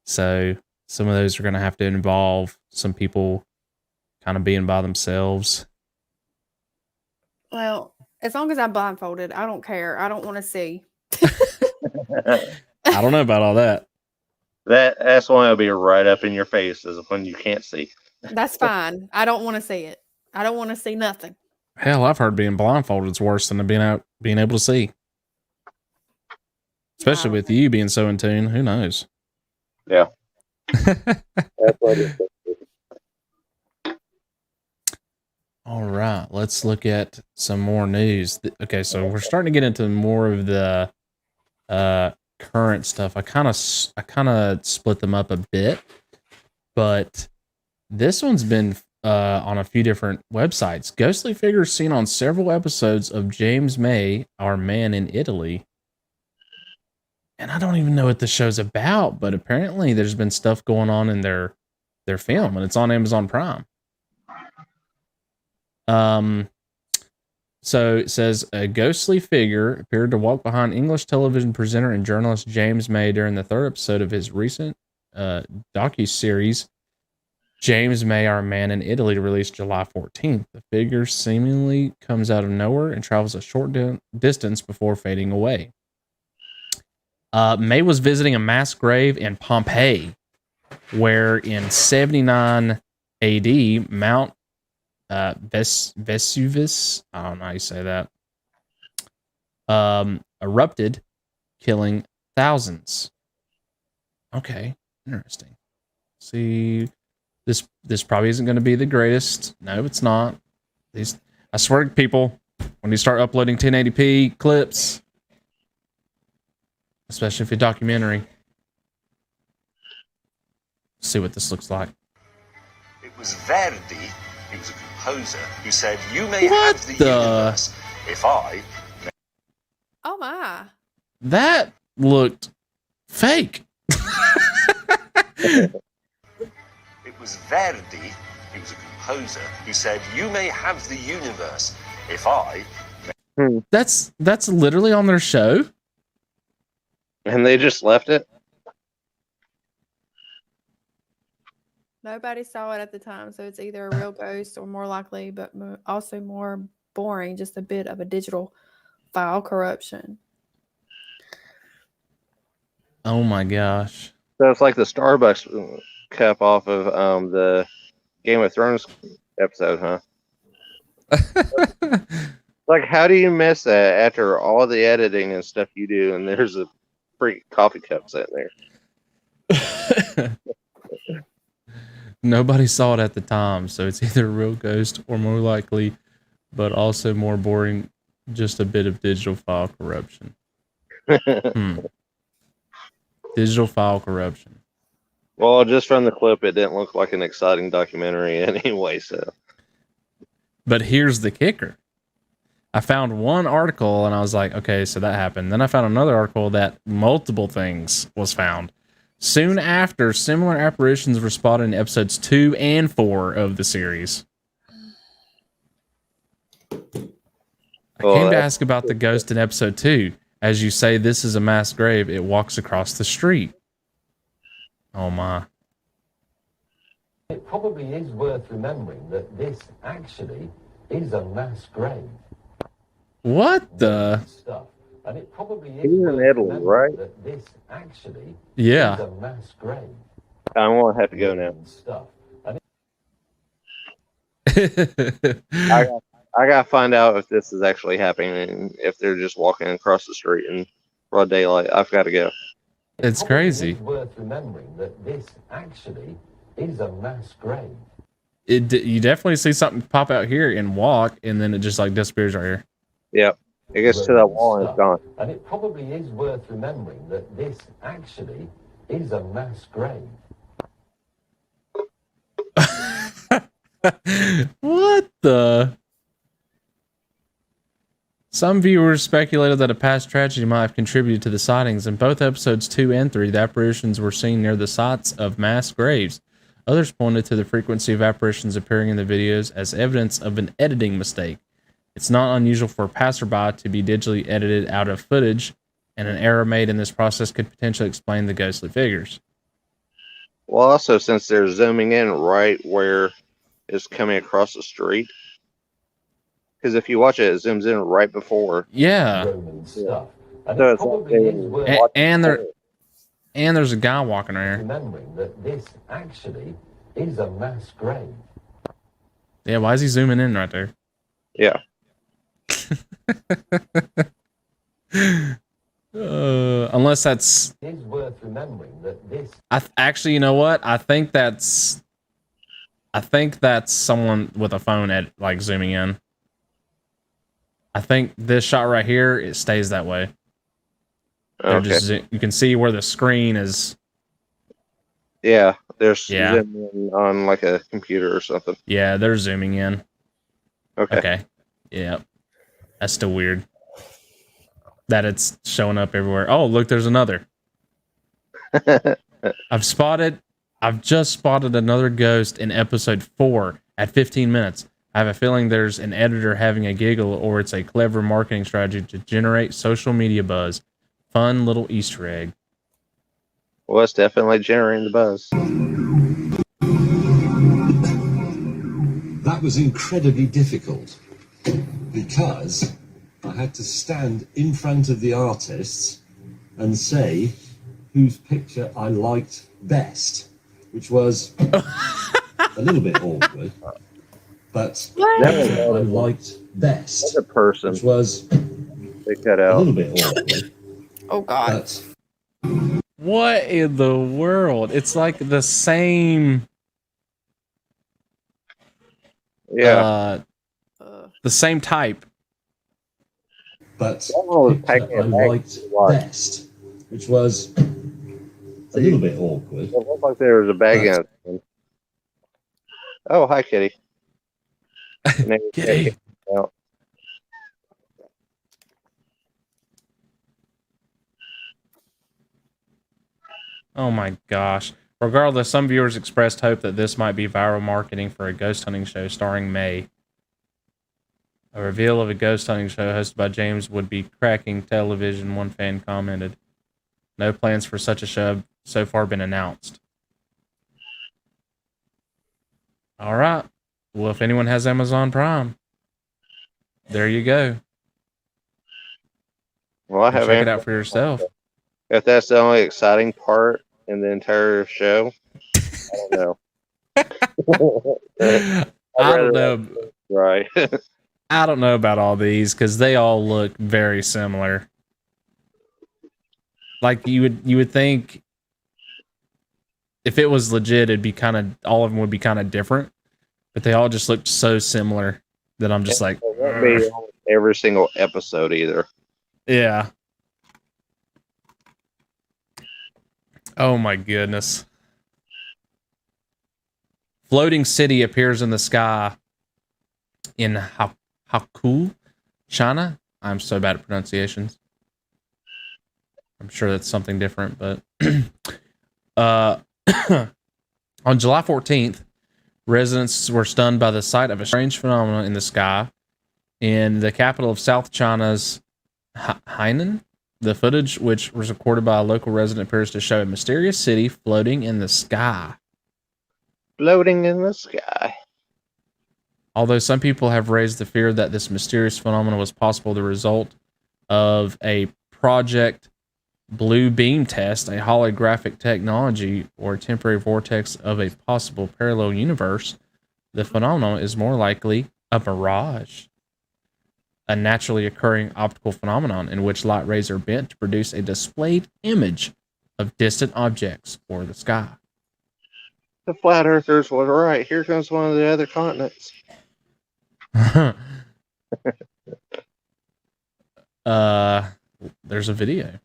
So some of those are going to have to involve some people kind of being by themselves. Well, as long as I'm blindfolded, I don't care. I don't want to see. I don't know about all that. That's one that'll be right up in your face is when you can't see. That's fine. I don't want to see it. I don't want to see nothing. Hell, I've heard being blindfolded is worse than being able to see. Especially with you being so in tune. Who knows? Yeah. That's what it is. All right, let's look at some more news. Okay, so we're starting to get into more of the current stuff. I kind of split them up a bit, but this one's been on a few different websites. Ghostly figures seen on several episodes of James May, Our Man in Italy. And I don't even know what the show's about, but apparently there's been stuff going on in their film, and it's on Amazon Prime. So it says a ghostly figure appeared to walk behind English television presenter and journalist James May during the third episode of his recent docuseries James May, Our Man in Italy, released July 14th. The figure seemingly comes out of nowhere and travels a short distance before fading away. May was visiting a mass grave in Pompeii, where in 79 AD, Mount Vesuvius, I don't know how you say that, erupted, killing thousands. Okay, interesting. See, this probably isn't going to be the greatest. No, it's not. I swear to people, when you start uploading 1080p clips, especially if you're documentary, see what this looks like. It was Verdi, he was a composer, who said, "You may have the universe if I..." Oh my. That looked fake. It was Verdi, he was a composer, who said, "You may have the universe if I..." That's literally on their show. And they just left it. Nobody saw it at the time, so it's either a real ghost or more likely, but also more boring, just a bit of a digital file corruption. Oh my gosh. So it's like the Starbucks cup off of the Game of Thrones episode, huh? Like, how do you miss that after all the editing and stuff you do, and there's a freaking coffee cup sitting there? Nobody saw it at the time, so it's either a real ghost or more likely, but also more boring, just a bit of digital file corruption. Digital file corruption. Well, just from the clip, it didn't look like an exciting documentary anyway, so. But here's the kicker. I found one article and I was like, okay, so that happened. Then I found another article that multiple things was found. Soon after, similar apparitions were spotted in episodes 2 and 4 of the series. I came to ask about the ghost in episode 2. As you say, this is a mass grave. It walks across the street. Oh my. It probably is worth remembering that this actually is a mass grave. What the? Stuff. And it probably is He's in worth Italy, remembering right? that this actually Yeah. is a mass grave. I'm going to have to go now. Stuff. And I got to find out if this is actually happening and if they're just walking across the street in broad daylight. I've got to go. It's crazy. It's worth remembering that this actually is a mass grave. You definitely see something pop out here and walk, and then it just like disappears right here. Yep. It gets to that wall and it's gone. And it probably is worth remembering that this actually is a mass grave. What the? Some viewers speculated that a past tragedy might have contributed to the sightings. In both episodes 2 and 3, the apparitions were seen near the sites of mass graves. Others pointed to the frequency of apparitions appearing in the videos as evidence of an editing mistake. It's not unusual for a passerby to be digitally edited out of footage, and an error made in this process could potentially explain the ghostly figures. Well, also, since they're zooming in right where it's coming across the street, because if you watch it, it zooms in right before. Yeah. Stuff. And So it it's probably like is worth and there's a guy walking right here. remembering that this actually is a mass grave. Yeah, why is he zooming in right there? Yeah. Unless that's. It is worth remembering that this. Actually, you know what? I think that's someone with a phone like zooming in. I think this shot right here, it stays that way. Okay. You can see where the screen is. Yeah. They're Yeah. zooming in on like a computer or something. Yeah, they're zooming in. Okay. Okay. Yeah. That's still weird. That it's showing up everywhere. Oh, look, there's another. I've just spotted another ghost in episode 4 at 15 minutes. I have a feeling there's an editor having a giggle, or it's a clever marketing strategy to generate social media buzz. Fun little Easter egg. Well, it's definitely generating the buzz. was incredibly difficult because I had to stand in front of the artists and say whose picture I liked best, which was a little bit awkward, but That I liked best, other person which was they cut a out. little bit awkward. Oh God. But What in the world? It's like the same. Yeah. The same type. But That one was picture taking I it back liked to watch. best, which was a little bit awkward. It looked like there was a bag in it. Oh, hi, Kitty. Kitty. Out. Oh my gosh. Regardless, some viewers expressed hope that this might be viral marketing for a ghost hunting show starring May. A reveal of a ghost hunting show hosted by James would be cracking television, one fan commented. No plans for such a show have so far been announced. All right. Well, if anyone has Amazon Prime, there you go. Well, I have check it out for yourself. If that's the only exciting part in the entire show, I don't know. I don't know. Right. I don't know about all these because they all look very similar. Like you would think if it was legit, it'd be kind of all of them would be kind of different, but they all just looked so similar that I'm just like, it won't be on every single episode either. Yeah. Oh my goodness. Floating city appears in the sky in Haku, China. I'm so bad at pronunciations. I'm sure that's something different, but on July 14th, residents were stunned by the sight of a strange phenomenon in the sky in the capital of South China's Hainan. The footage, which was recorded by a local resident, appears to show a mysterious city floating in the sky. Floating in the sky. Although some people have raised the fear that this mysterious phenomenon was possible the result of a Project Blue Beam test, a holographic technology, or a temporary vortex of a possible parallel universe, the phenomenon is more likely a mirage, a naturally occurring optical phenomenon in which light rays are bent to produce a displayed image of distant objects or the sky. The flat earthers were right. Here comes one of the other continents. There's a video.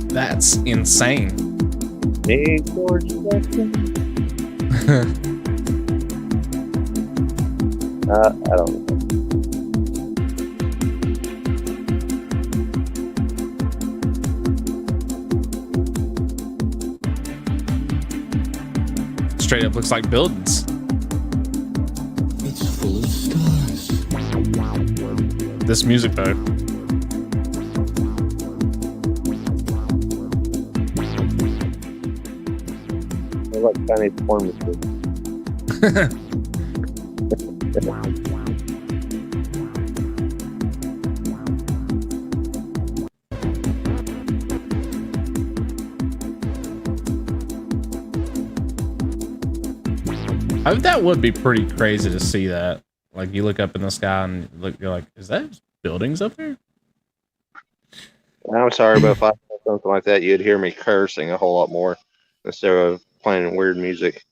That's insane. Hey, George Washington. I don't know. Straight up looks like buildings. It's full of stars. This music though. They're like Chinese porn machines. That would be pretty crazy to see that. Like you look up in the sky and you're like, is that buildings up there? I'm sorry, but if I said something like that, you'd hear me cursing a whole lot more instead of playing weird music.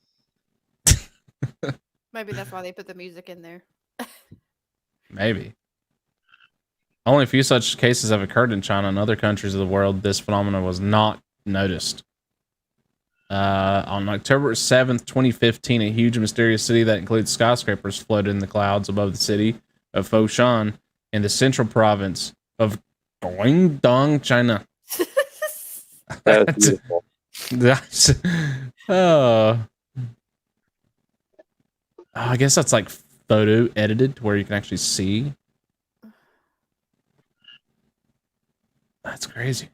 Maybe that's why they put the music in there. Maybe. Only a few such cases have occurred in China and other countries of the world. This phenomenon was not noticed. On October 7th, 2015, a huge mysterious city that includes skyscrapers floated in the clouds above the city of Foshan in the central province of Going dong, China. That was beautiful. That's, I guess that's like photo edited to where you can actually see. That's crazy.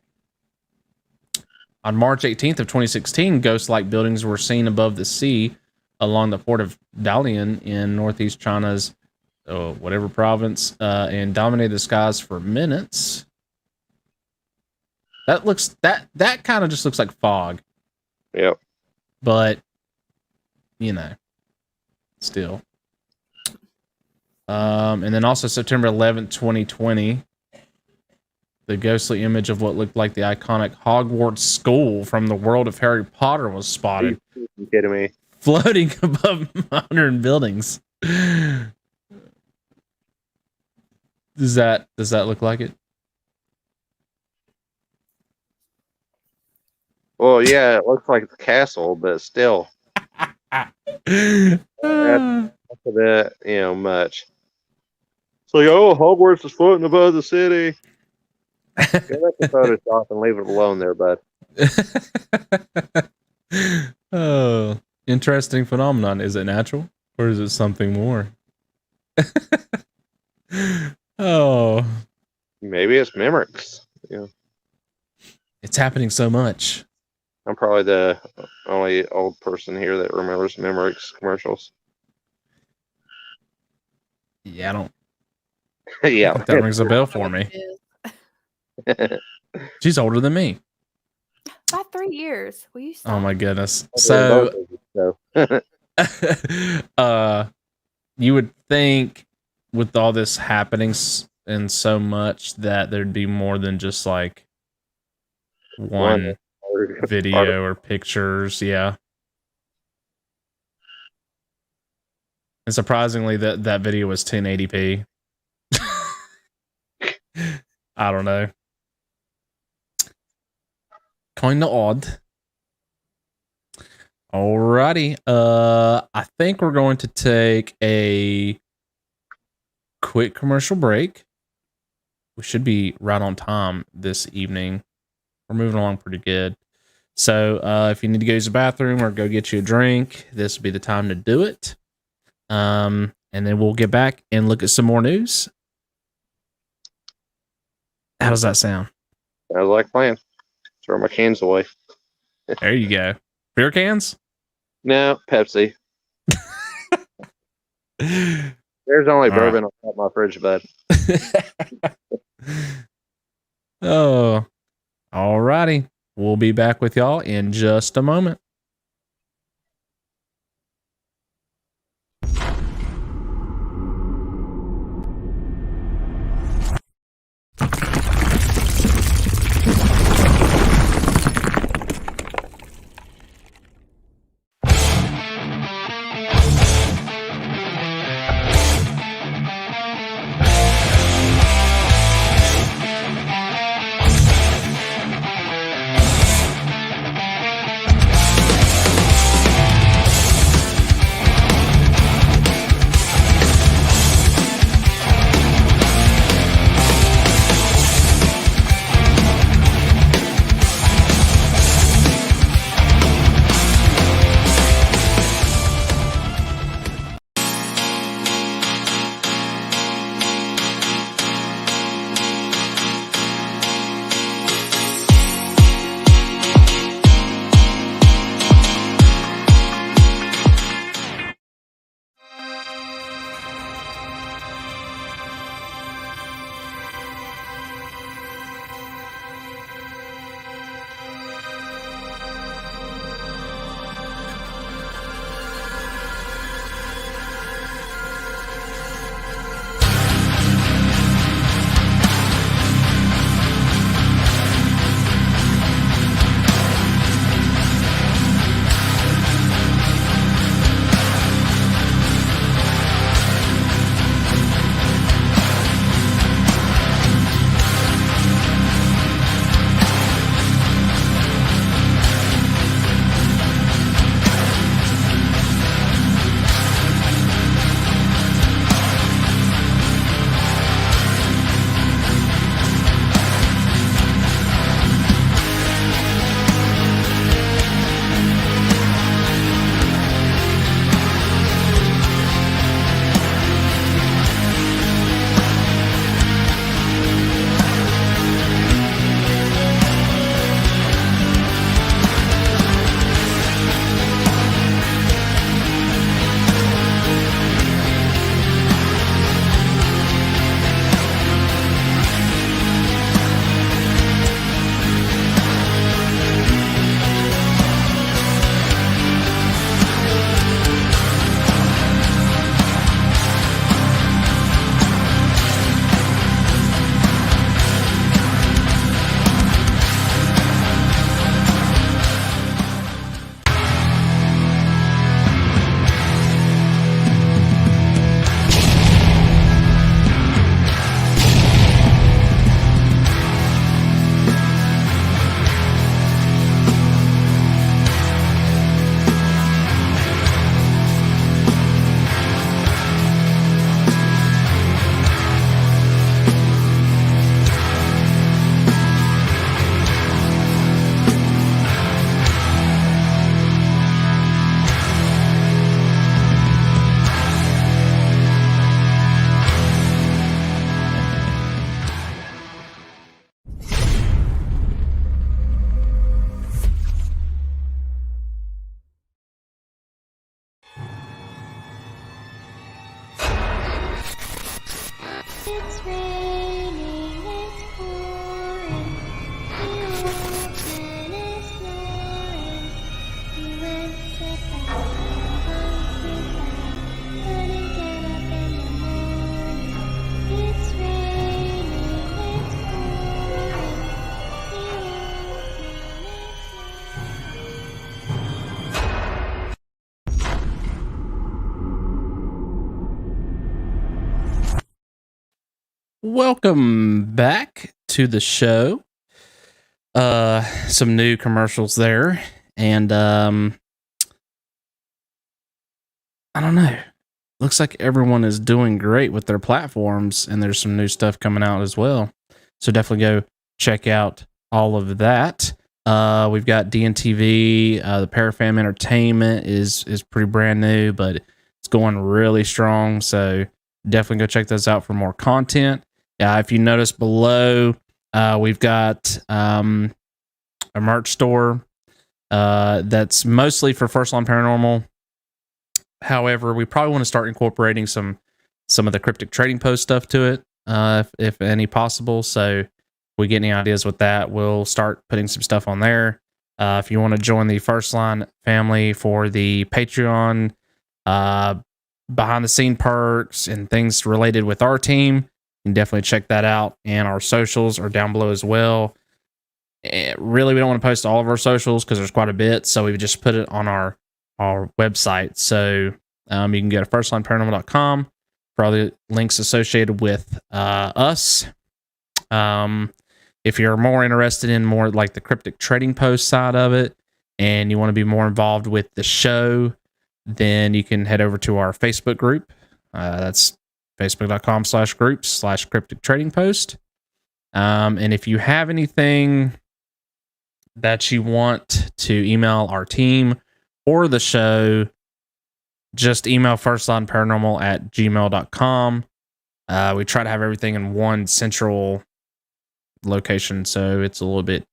On March 18th of 2016, ghost-like buildings were seen above the sea along the port of Dalian in northeast China's whatever province, and dominated the skies for minutes. That kind of just looks like fog. Yep. But still. And then also September 11th, 2020, the ghostly image of what looked like the iconic Hogwarts school from the world of Harry Potter was spotted. Are you kidding me? Floating above modern buildings. Does that look like it? Well, yeah, it looks like it's a castle, but still. That's a bit, much. It's like, Hogwarts is floating above the city. Go back to Photoshop and leave it alone there, bud. Oh, interesting phenomenon. Is it natural or is it something more? Oh, maybe it's Memorex. It's happening so much. I'm probably the only old person here that remembers Memorex commercials. Yeah, I don't. Yeah, I think that rings a bell for me. She's older than me. By 3 years. Will you stop? Oh my goodness. So, you would think with all this happening and so much that there'd be more than just like one video or pictures. Yeah. And surprisingly, that video was 1080p. I don't know. Kind of odd. Alrighty. I think we're going to take a quick commercial break. We should be right on time this evening. We're moving along pretty good. So if you need to go use the bathroom or go get you a drink, this will be the time to do it. And then we'll get back and look at some more news. How does that sound? I like playing. Throw my cans away. There you go. Beer cans? No, Pepsi. There's only bourbon on my fridge, bud. Oh, all righty. We'll be back with y'all in just a moment. welcome back to the show. Some new commercials there, and I don't know. Looks like everyone is doing great with their platforms, and there's some new stuff coming out as well. So definitely go check out all of that. We've got DNTV. The Parafam Entertainment is pretty brand new, but it's going really strong. So definitely go check those out for more content. If you notice below, we've got a merch store that's mostly for First Line Paranormal. However, we probably want to start incorporating some of the Cryptic Trading Post stuff to it, if any possible. So if we get any ideas with that, we'll start putting some stuff on there. If you want to join the First Line family for the Patreon, behind the scene perks and things related with our team, you can definitely check that out. And our socials are down below as well. Really, we don't want to post all of our socials because there's quite a bit, so we've just put it on our website. So you can go to firstlineparanormal.com for all the links associated with us. If you're more interested in more like the Cryptic Trading Post side of it, and you want to be more involved with the show, then you can head over to our Facebook group. That's facebook.com/groups/Cryptic Trading Post. And if you have anything that you want to email our team or the show, just email firstlineparanormal@gmail.com. We try to have everything in one central location, so it's a little bit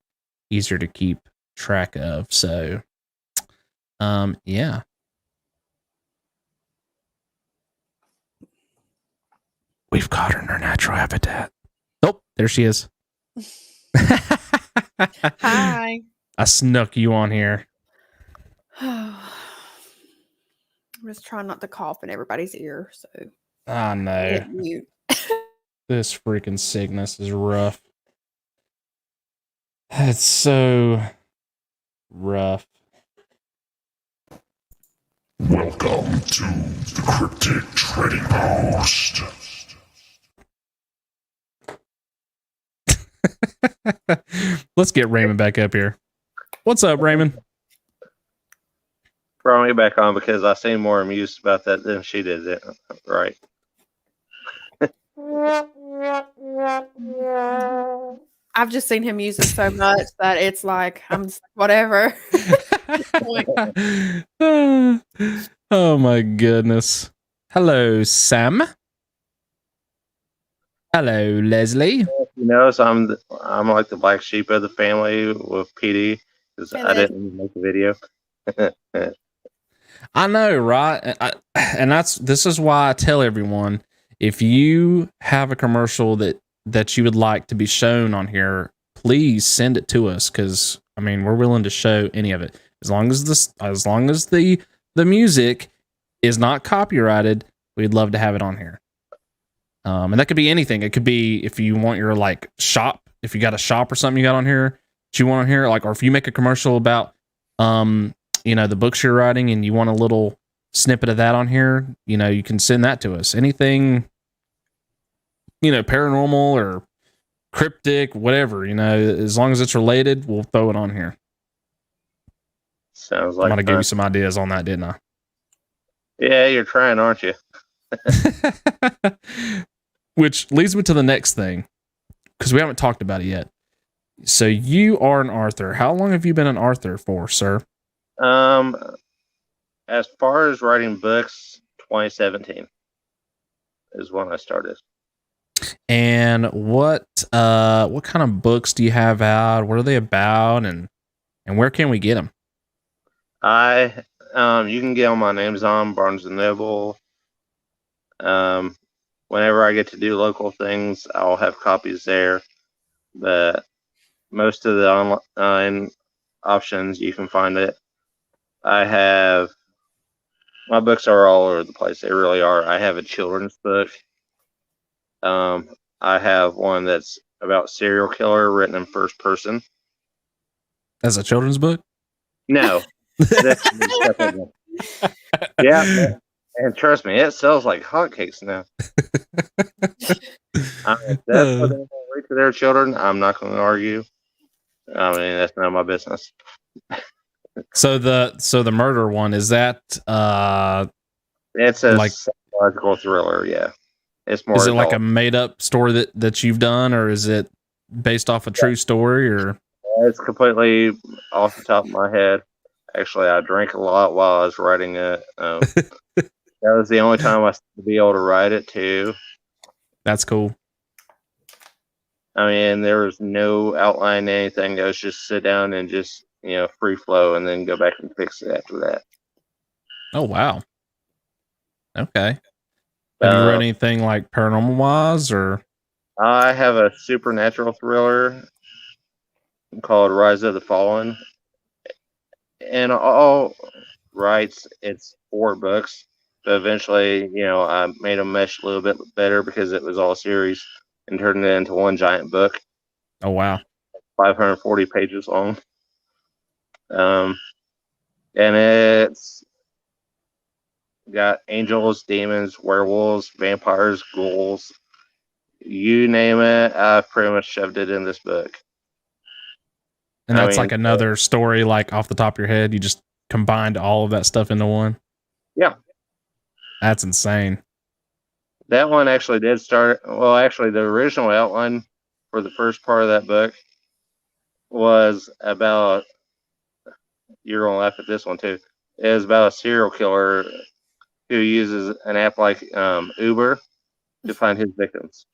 easier to keep track of. So, yeah. We've caught her in her natural habitat. Oh, there she is. Hi. I snuck you on here. I'm just trying not to cough in everybody's ear. So I know. hit mute. This freaking sickness is rough. It's so rough. Welcome to the Cryptic Trading Post. Let's get Raymond back up here. What's up, Raymond? Brought me back on because I seem more amused about that than she did. Right. I've just seen him use it so much that it's like, I'm just like, whatever. Oh my goodness. Hello, Sam. Hello, Leslie. You know, so I'm like the black sheep of the family with PD because I didn't make the video. I know, right? And this is why I tell everyone, if you have a commercial that you would like to be shown on here, please send it to us, because I mean, we're willing to show any of it as long as the music is not copyrighted. We'd love to have it on here. And that could be anything. It could be if you want your like shop, if you got a shop or something you got on here that you want on here, like, or if you make a commercial about the books you're writing and you want a little snippet of that on here, you can send that to us. Anything, paranormal or cryptic, whatever, as long as it's related, we'll throw it on here. Sounds like I'm gonna give you some ideas on that, didn't I? Yeah, you're trying, aren't you? Which leads me to the next thing, because we haven't talked about it yet. So you are an author. How long have you been an author for, sir? As far as writing books, 2017 is when I started. And what kind of books do you have out? What are they about, and where can we get them? You can get them on Amazon, Barnes and Noble. Whenever I get to do local things, I'll have copies there. But most of the online options, you can find it. My books are all over the place. They really are. I have a children's book. I have one that's about serial killer written in first person. As a children's book? No. Yeah. And trust me, it sells like hotcakes now. That's what they want to read to their children. I'm not going to argue. I mean, that's none of my business. So the murder one, is that It's a like, psychological thriller. Yeah, it's more is it adult. like a made up story that you've done, or is it based off a true story, or? It's completely off the top of my head. Actually, I drank a lot while I was writing it. That was the only time I seemed to be able to write it too. That's cool. I mean, there was no outline, anything. It was just sit down and just, free flow and then go back and fix it after that. Oh, wow. Okay. Have you read anything like paranormal wise, or? I have a supernatural thriller called Rise of the Fallen. And all rights, it's 4 books. But eventually, I made them mesh a little bit better because it was all series and turned it into one giant book. Oh, wow. 540 pages long. And it's got angels, demons, werewolves, vampires, ghouls. You name it, I've pretty much shoved it in this book. And that's like another story, like off the top of your head. You just combined all of that stuff into one. Yeah. That's insane. That one actually did start. Well, actually, the original outline for the first part of that book was about. You're going to laugh at this one too. It was about a serial killer who uses an app like Uber to find his victims.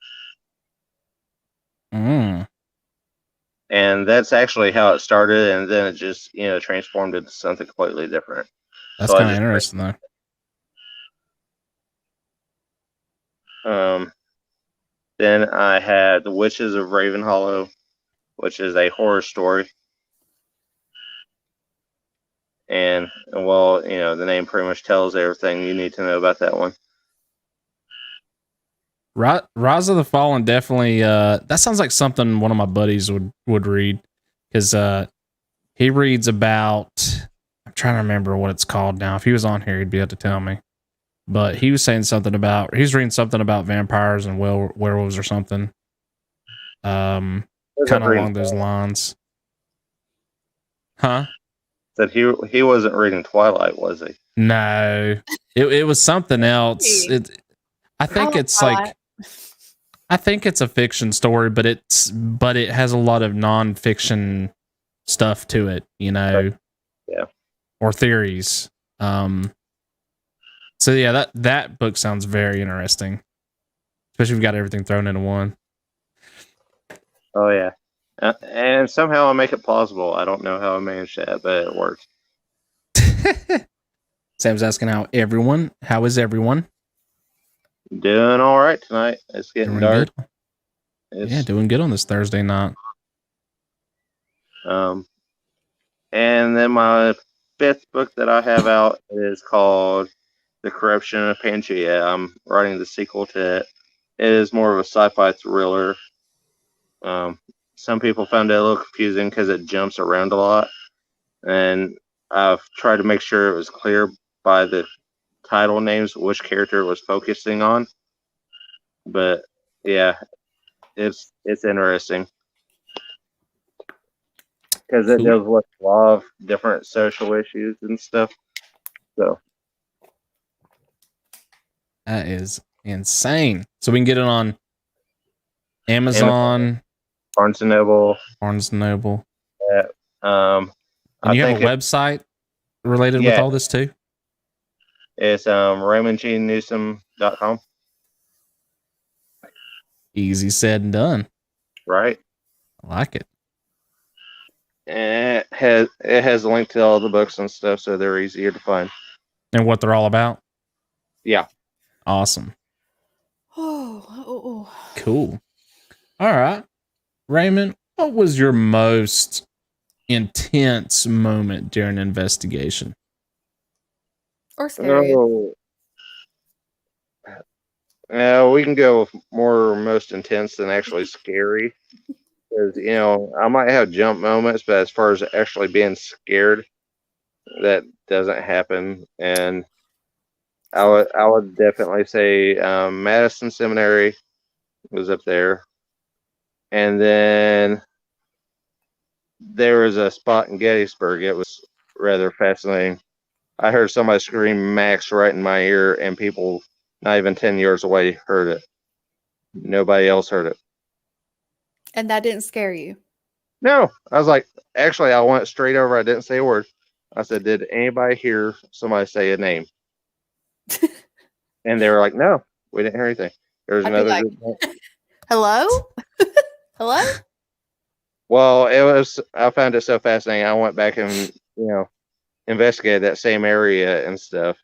Mm. And that's actually how it started, and then it just transformed into something completely different. That's kind of interesting, though. Then I had The Witches of Raven Hollow, which is a horror story. And, well, the name pretty much tells everything you need to know about that one. Rise of the Fallen, definitely. That sounds like something one of my buddies would read, because he reads about. I'm trying to remember what it's called now. If he was on here, he'd be able to tell me. But he was saying something about, he's reading something about vampires and werewolves or something. Kind of along those lines. Huh? That he wasn't reading Twilight, was he? No, it was something else. I think it's like, I think it's a fiction story, but it has a lot of non-fiction stuff to it, Yeah. Or theories. So yeah, that book sounds very interesting, especially if you've got everything thrown into one. Oh yeah, and somehow I make it plausible. I don't know how I managed that, but it works. Sam's asking how is everyone? Doing all right tonight. It's getting dark. Yeah, doing good on this Thursday night. And then my 5th book that I have out is called The Corruption of Pangea. I'm writing the sequel to it. It is more of a sci-fi thriller. Some people found it a little confusing because it jumps around a lot, and I've tried to make sure it was clear by the title names which character it was focusing on. But yeah, it's interesting because it deals with a lot of different social issues and stuff. So that is insane. So we can get it on Amazon, Barnes and Noble. Yeah. And you have a website related with all this too? It's RaymondGNewsome.com. Easy said and done. Right. I like it. And it has a link to all the books and stuff, so they're easier to find. And what they're all about? Yeah. Awesome. Oh. Cool. All right. Raymond, what was your most intense moment during an investigation? Or scary? We can go with more most intense than actually scary. Because, I might have jump moments, but as far as actually being scared, that doesn't happen. And I would definitely say Madison Seminary was up there. And then there was a spot in Gettysburg. It was rather fascinating. I heard somebody scream Max right in my ear, and people not even 10 yards away heard it. Nobody else heard it. And that didn't scare you? No. I was like, actually, I went straight over. I didn't say a word. I said, did anybody hear somebody say a name? And they were like, no, we didn't hear anything. There was another like, hello? Hello? Well, I found it so fascinating. I went back and, investigated that same area and stuff.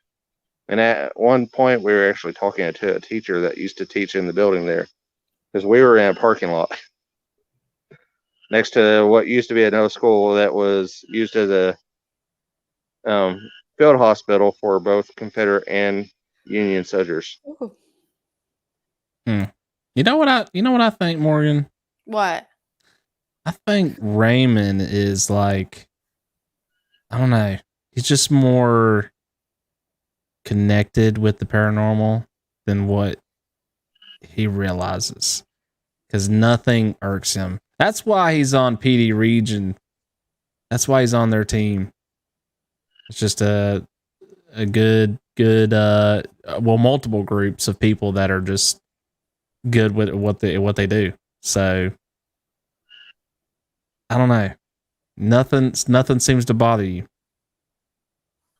And at one point, we were actually talking to a teacher that used to teach in the building there, because we were in a parking lot next to what used to be another school that was used as a field hospital for both Confederate and Union soldiers. You know what I think, Morgan? What? I think Raymond is like, I don't know, he's just more connected with the paranormal than what he realizes, because nothing irks him. That's why he's on PD Region. That's why he's on their team. It's just a good multiple groups of people that are just good with what they do. So I don't know. Nothing seems to bother you.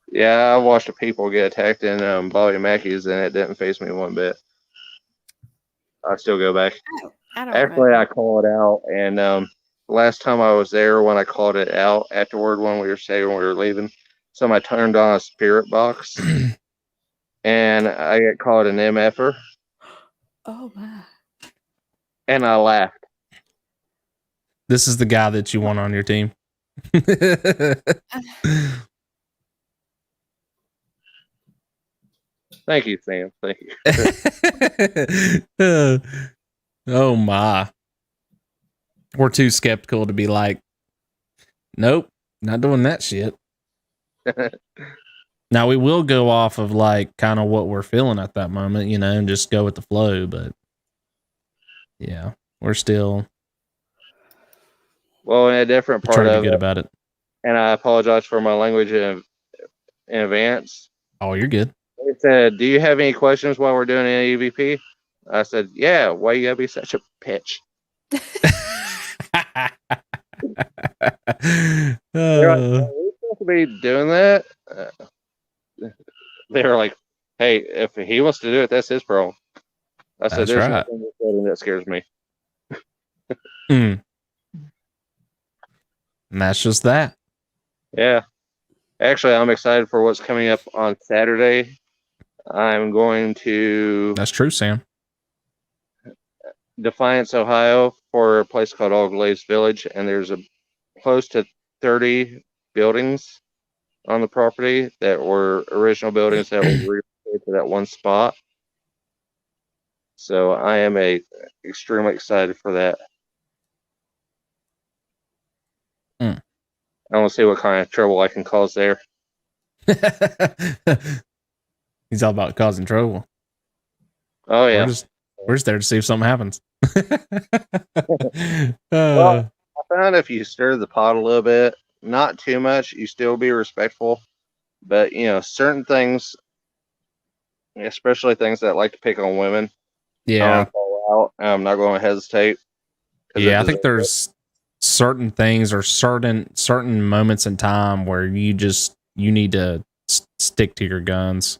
Yeah, I watched people get attacked in Bobby Mackey's, and it didn't faze me one bit. I still go back. Actually, I call it out, and last time I was there, when I called it out afterward, when we were leaving, somebody turned on a spirit box, and I get called an MFer. Oh my! And I laughed. This is the guy that you want on your team. Thank you, Sam. Thank you. Oh my. We're too skeptical to be like, nope, not doing that shit. Now we will go off of like kind of what we're feeling at that moment, and just go with the flow. But yeah, we're still in a different part trying to of be good about it. And I apologize for my language in advance. Oh, you're good. They said, "Do you have any questions while we're doing an EVP?" I said, "Yeah." Why you gotta be such a bitch? They're like, "Are we supposed to be doing that?" They were like, "Hey, if he wants to do it, that's his problem." I said, That's "There's right. nothing you said, and that scares me." And that's just that. Yeah. Actually, I'm excited for what's coming up on Saturday. I'm going to That's true, Sam. Defiance, Ohio, for a place called All Glazed Village, and there's close to 30 buildings on the property that were original buildings that were relocated to that one spot. So I am extremely excited for that. I want to see what kind of trouble I can cause there. He's all about causing trouble. Oh yeah, we're just there to see if something happens. Well, I found if you stir the pot a little bit, not too much, you still be respectful. But certain things, especially things that like to pick on women, yeah, I'm not going to hesitate. Yeah, I think there's certain things or certain moments in time where you need to stick to your guns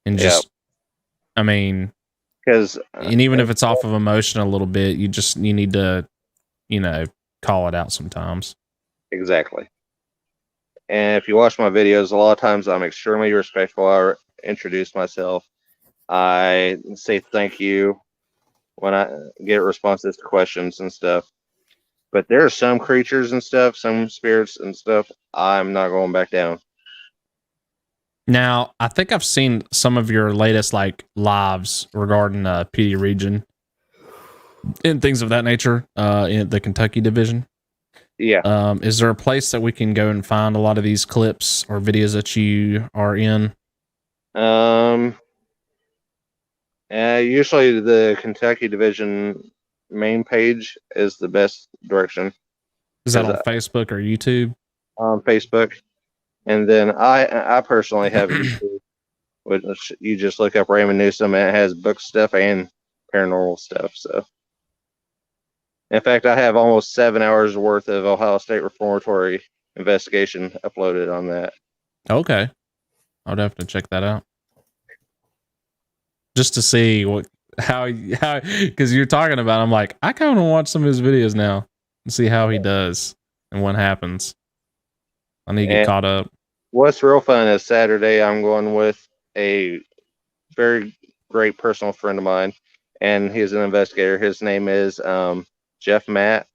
and just, I mean, because and even if it's off of emotion a little bit, you need to, call it out sometimes. Exactly. And if you watch my videos, a lot of times I'm extremely respectful. I introduce myself. I say thank you when I get responses to questions and stuff. But there are some creatures and stuff, some spirits and stuff, I'm not going back down. Now, I think I've seen some of your latest lives regarding PD Region and things of that nature in the Kentucky division. Yeah. Is there a place that we can go and find a lot of these clips or videos that you are in? Usually the Kentucky division main page is the best direction. Is that on Facebook or YouTube? On Facebook. And then I personally have YouTube, which you just look up Raymond Newsome, and it has book stuff and paranormal stuff. So, in fact, I have almost 7 hours worth of Ohio State Reformatory investigation uploaded on that. Okay, I'll have to check that out just to see how because you're talking about. I'm like, I kind of want to watch some of his videos now and see how he does and what happens. I need to get caught up. What's real fun is Saturday. I'm going with a very great personal friend of mine, and he's an investigator. His name is Jeff Matt.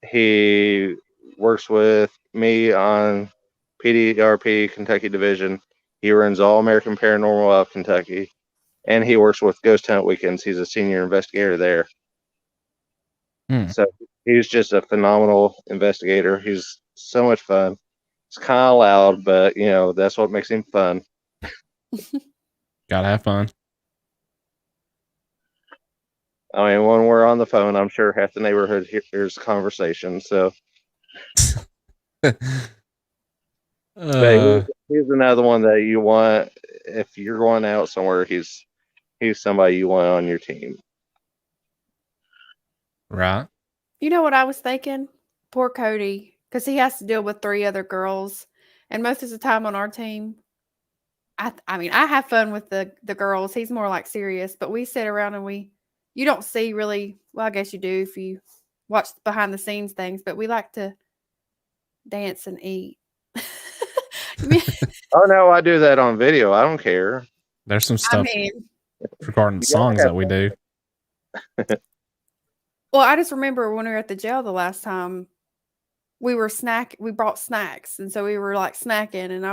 He works with me on PDRP Kentucky Division. He runs All American Paranormal of Kentucky, and he works with Ghost Hunt Weekends. He's a senior investigator there. So he's just a phenomenal investigator. He's so much fun. It's kind of loud, but you know that's what makes him fun. Gotta have fun. I mean, when we're on the phone, I'm sure half the neighborhood hears conversation. So, but he's another one that you want if you're going out somewhere. He's somebody you want on your team. Right. You know what I was thinking? Poor Cody, because he has to deal with 3 other girls, and most of the time on our team, I mean, I have fun with the girls. He's more like serious, but we sit around and you don't see really, well, I guess you do if you watch behind the scenes things, but we like to dance and eat. Oh no, I do that on video. I don't care. There's some stuff regarding songs that we do. Well, I just remember when we were at the jail the last time, we brought snacks, and so we were like snacking, and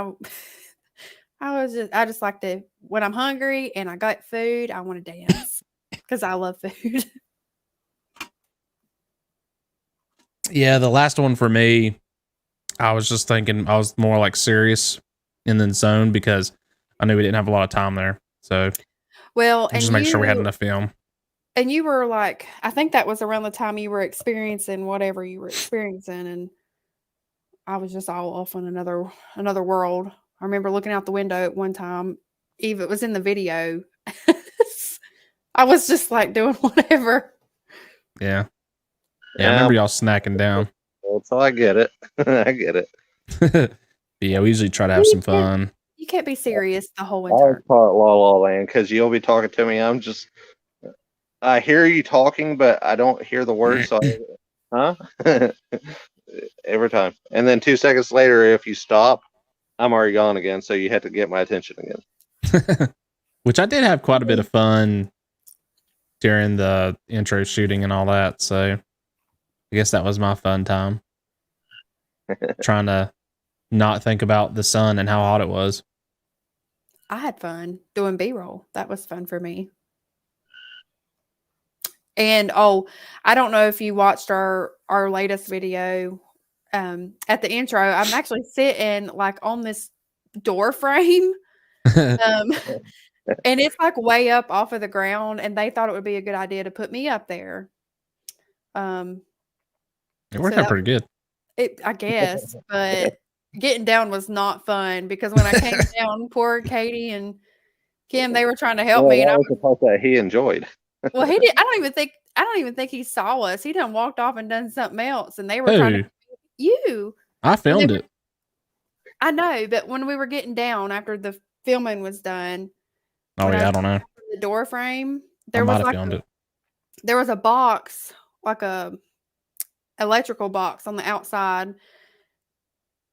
I just like to, when I'm hungry and I got food, I want to dance because I love food. Yeah, the last one for me, I was just thinking I was more like serious in the zone because I knew we didn't have a lot of time there. So, well, and just make sure we had enough film. And you were like, I think that was around the time you were experiencing whatever you were experiencing, and I was just all off on another world. I remember looking out the window at one time, Eve, it was in the video. I was just like doing whatever. Yeah. Yeah, I remember y'all snacking down. Well, so I get it. I get it. Yeah, we usually try to have some fun. You can't be serious the whole I entire call it La La Land because you'll be talking to me. I hear you talking, but I don't hear the words. So every time. And then 2 seconds later, if you stop, I'm already gone again. So you have to get my attention again. Which I did have quite a bit of fun during the intro shooting and all that. So I guess that was my fun time. Trying to not think about the sun and how hot it was. I had fun doing B-roll. That was fun for me. And I don't know if you watched our latest video. At the intro, I'm actually sitting like on this door frame. And it's like way up off of the ground, and they thought it would be a good idea to put me up there. It worked out pretty good. I guess, but getting down was not fun because when I came down, poor Katie and Kim, they were trying to help me. That was the part that he enjoyed. Well, he did. I don't even think he saw us. He done walked off and done something else, and they were trying to you. I filmed it. I know, but when we were getting down after the filming was done, I don't know. The door frame, there was a box, like a electrical box on the outside,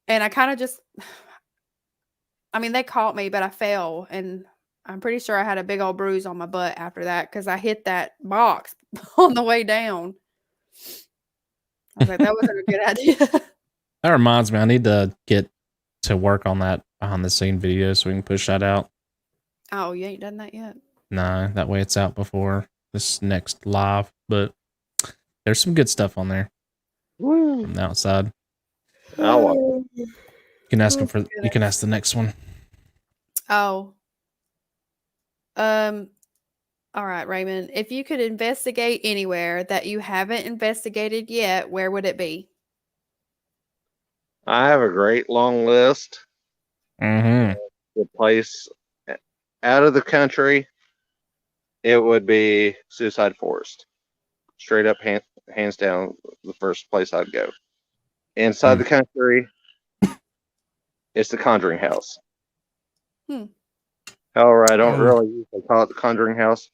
and I kind of just, I mean, they caught me, but I fell, and I'm pretty sure I had a big old bruise on my butt after that because I hit that box on the way down. I was like, that wasn't a good idea. That reminds me, I need to get to work on that behind the scene video so we can push that out. Oh, you ain't done that yet? No, that way it's out before this next live. But there's some good stuff on there. Woo. From the outside. You can ask him for. You can ask the next one. Oh. All right, Raymond. If you could investigate anywhere that you haven't investigated yet, where would it be? I have a great long list. Mm-hmm. The place out of the country, it would be Suicide Forest. Straight up, hands down, the first place I'd go. Inside the country, it's the Conjuring House. However, I don't really usually call it the Conjuring House.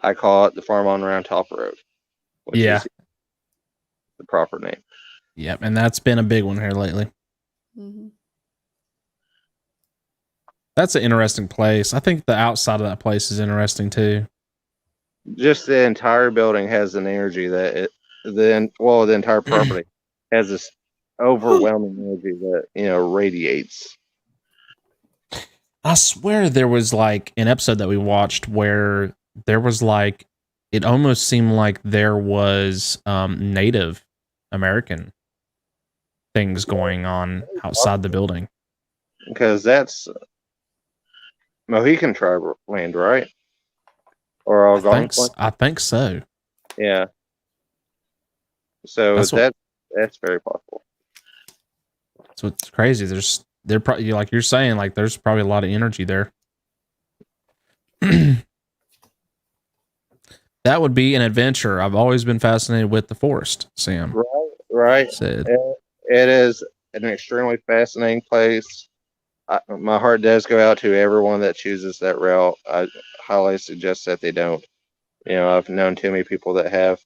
I call it the Farm on Round Top Road, which is the proper name. Yep, and that's been a big one here lately. Mm-hmm. That's an interesting place. I think the outside of that place is interesting too. Just the entire building has an energy that the entire property has this overwhelming energy that radiates. I swear there was like an episode that we watched where there was like, it almost seemed like there was Native American things going on outside the building. Because that's Mohican tribe land, right? Or Algonquin? I think so. Yeah. So that's very possible. So it's crazy. They're probably, like you're saying, like there's probably a lot of energy there. That would be an adventure. I've always been fascinated with the forest, Sam. Right. Said. It is an extremely fascinating place. My heart does go out to everyone that chooses that route. I highly suggest that they don't. I've known too many people that have.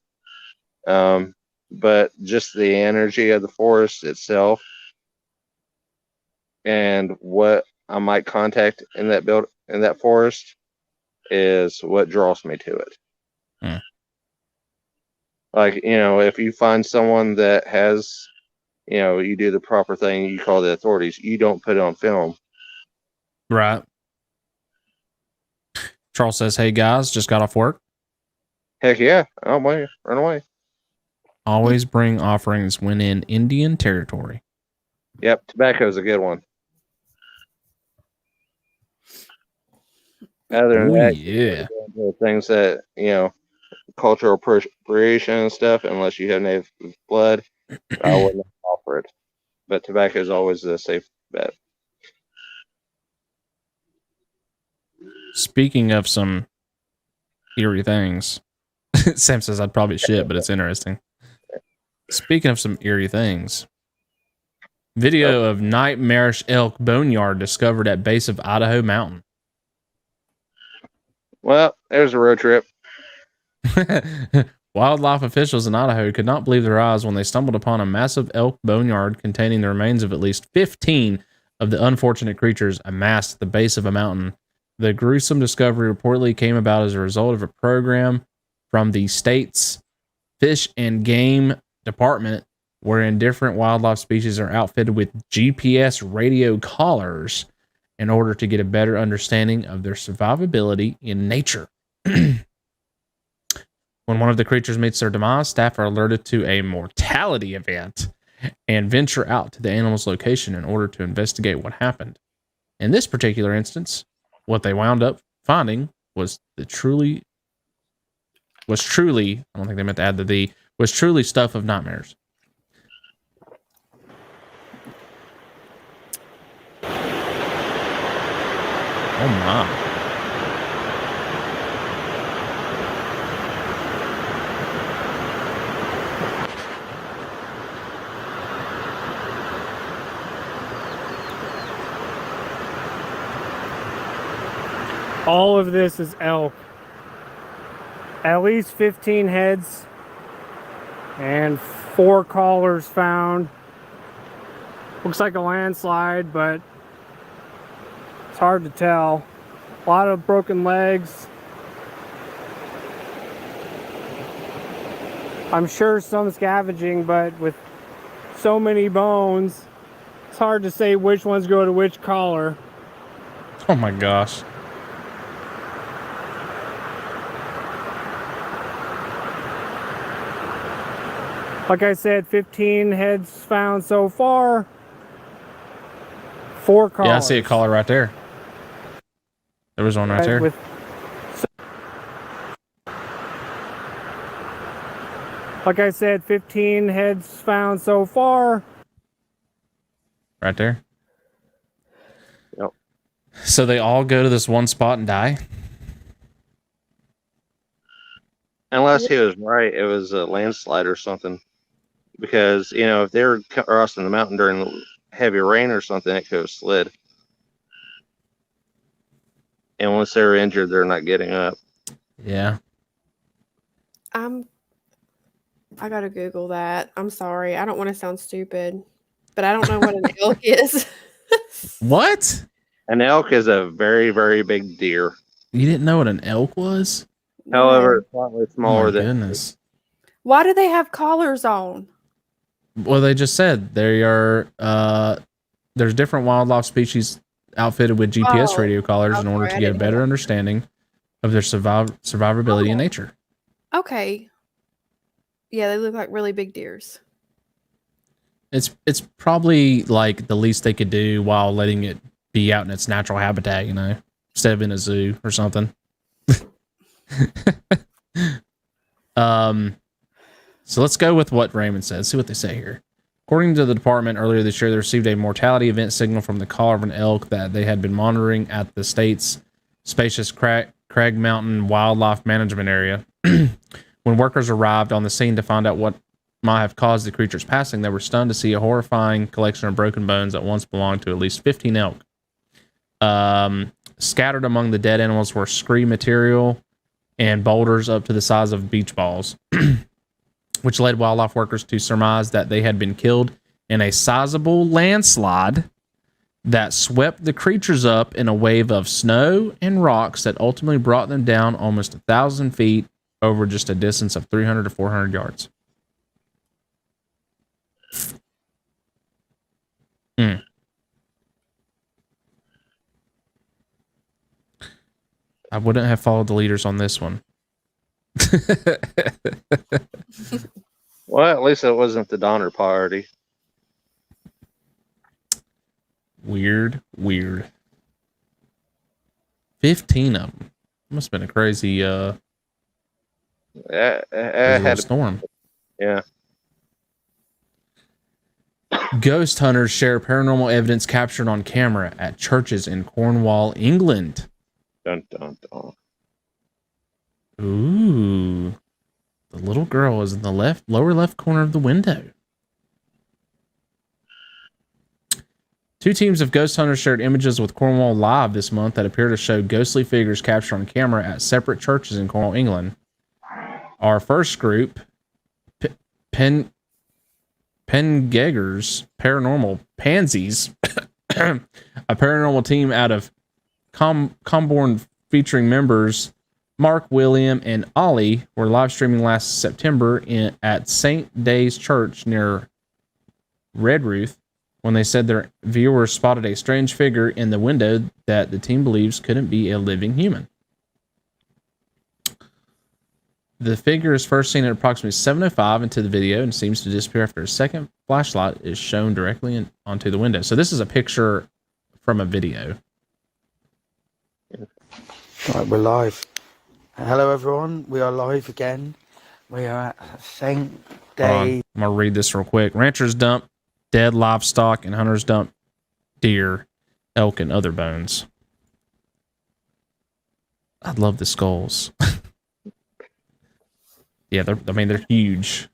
But just the energy of the forest itself and what I might contact in that forest is what draws me to it. Like, if you find someone that has, you do the proper thing, you call the authorities, you don't put it on film. Right. Charles says, "Hey guys, just got off work." Heck yeah. Oh, boy, run away. Always bring offerings when in Indian territory. Yep. Tobacco is a good one. Other than that, things that, cultural appropriation and stuff, unless you have native blood, I wouldn't offer it. But tobacco is always a safe bet. Speaking of some eerie things, Sam says I'd probably shit, but it's interesting. Speaking of some eerie things, video of nightmarish elk boneyard discovered at base of Idaho mountain. Well, there's a road trip. Wildlife officials in Idaho could not believe their eyes when they stumbled upon a massive elk boneyard containing the remains of at least 15 of the unfortunate creatures amassed at the base of a mountain. The gruesome discovery reportedly came about as a result of a program from the state's Fish and Game Department, wherein different wildlife species are outfitted with GPS radio collars in order to get a better understanding of their survivability in nature. When one of the creatures meets their demise, staff are alerted to a mortality event and venture out to the animal's location in order to investigate what happened. In this particular instance, what they wound up finding was truly, I don't think they meant to add the was truly stuff of nightmares. Oh my. All of this is elk. At least 15 heads and 4 collars found. Looks like a landslide, but it's hard to tell. A lot of broken legs. I'm sure some scavenging, but with so many bones, it's hard to say which ones go to which collar. Oh my gosh. Like I said, 15 heads found so far. 4 collars. Yeah, I see a collar right there. There was one right there. With Like I said, 15 heads found so far. Right there. Yep. So they all go to this one spot and die? Unless he was right, it was a landslide or something. Because, you know, if they were crossing the mountain during heavy rain or something, it could have slid. And once they're injured, they're not getting up. Yeah. I gotta Google that. I'm sorry. I don't want to sound stupid, but I don't know what an elk is. What? An elk is a very, very big deer. You didn't know what an elk was? However, it's slightly Oh smaller my than. goodness. Why do they have collars on? Well, they just said they are. There's different wildlife species outfitted with GPS radio collars in order to get a better understanding of their survivability in nature. Okay. Yeah, they look like really big deers. It's probably like the least they could do while letting it be out in its natural habitat, you know, instead of in a zoo or something. So let's go with what Raymond said. See what they say here. According to the department, earlier this year, they received a mortality event signal from the caller of an elk that they had been monitoring at the state's spacious Crag Mountain Wildlife Management Area. When workers arrived on the scene to find out what might have caused the creature's passing, they were stunned to see a horrifying collection of broken bones that once belonged to at least 15 elk. Scattered among the dead animals were scree material and boulders up to the size of beach balls, which led wildlife workers to surmise that they had been killed in a sizable landslide that swept the creatures up in a wave of snow and rocks that ultimately brought them down almost 1,000 feet over just a distance of 300 to 400 yards. I wouldn't have followed the leaders on this one. Well, at least it wasn't the Donner Party. Weird. 15 of them. Must have been a crazy Had storm. Yeah. Ghost hunters share paranormal evidence captured on camera at churches in Cornwall, England. Dun, dun, dun. Ooh. The little girl is in the lower left corner of the window. 2 teams of ghost hunters shared images with Cornwall Live this month that appear to show ghostly figures captured on camera at separate churches in Cornwall, England. Our first group, Pengeggers Paranormal Pansies, a paranormal team out of Comborn featuring members Mark, William, and Ollie, were live streaming last September at St. Day's Church near Redruth when they said their viewers spotted a strange figure in the window that the team believes couldn't be a living human. The figure is first seen at approximately 7:05 into the video and seems to disappear after a second flashlight is shown directly onto the window. So this is a picture from a video. Right, we're live. Hello, everyone. We are live again. We are at St. Day. I'm going to read this real quick. Ranchers dump dead livestock and hunters dump deer, elk, and other bones. I love the skulls. Yeah, they're huge.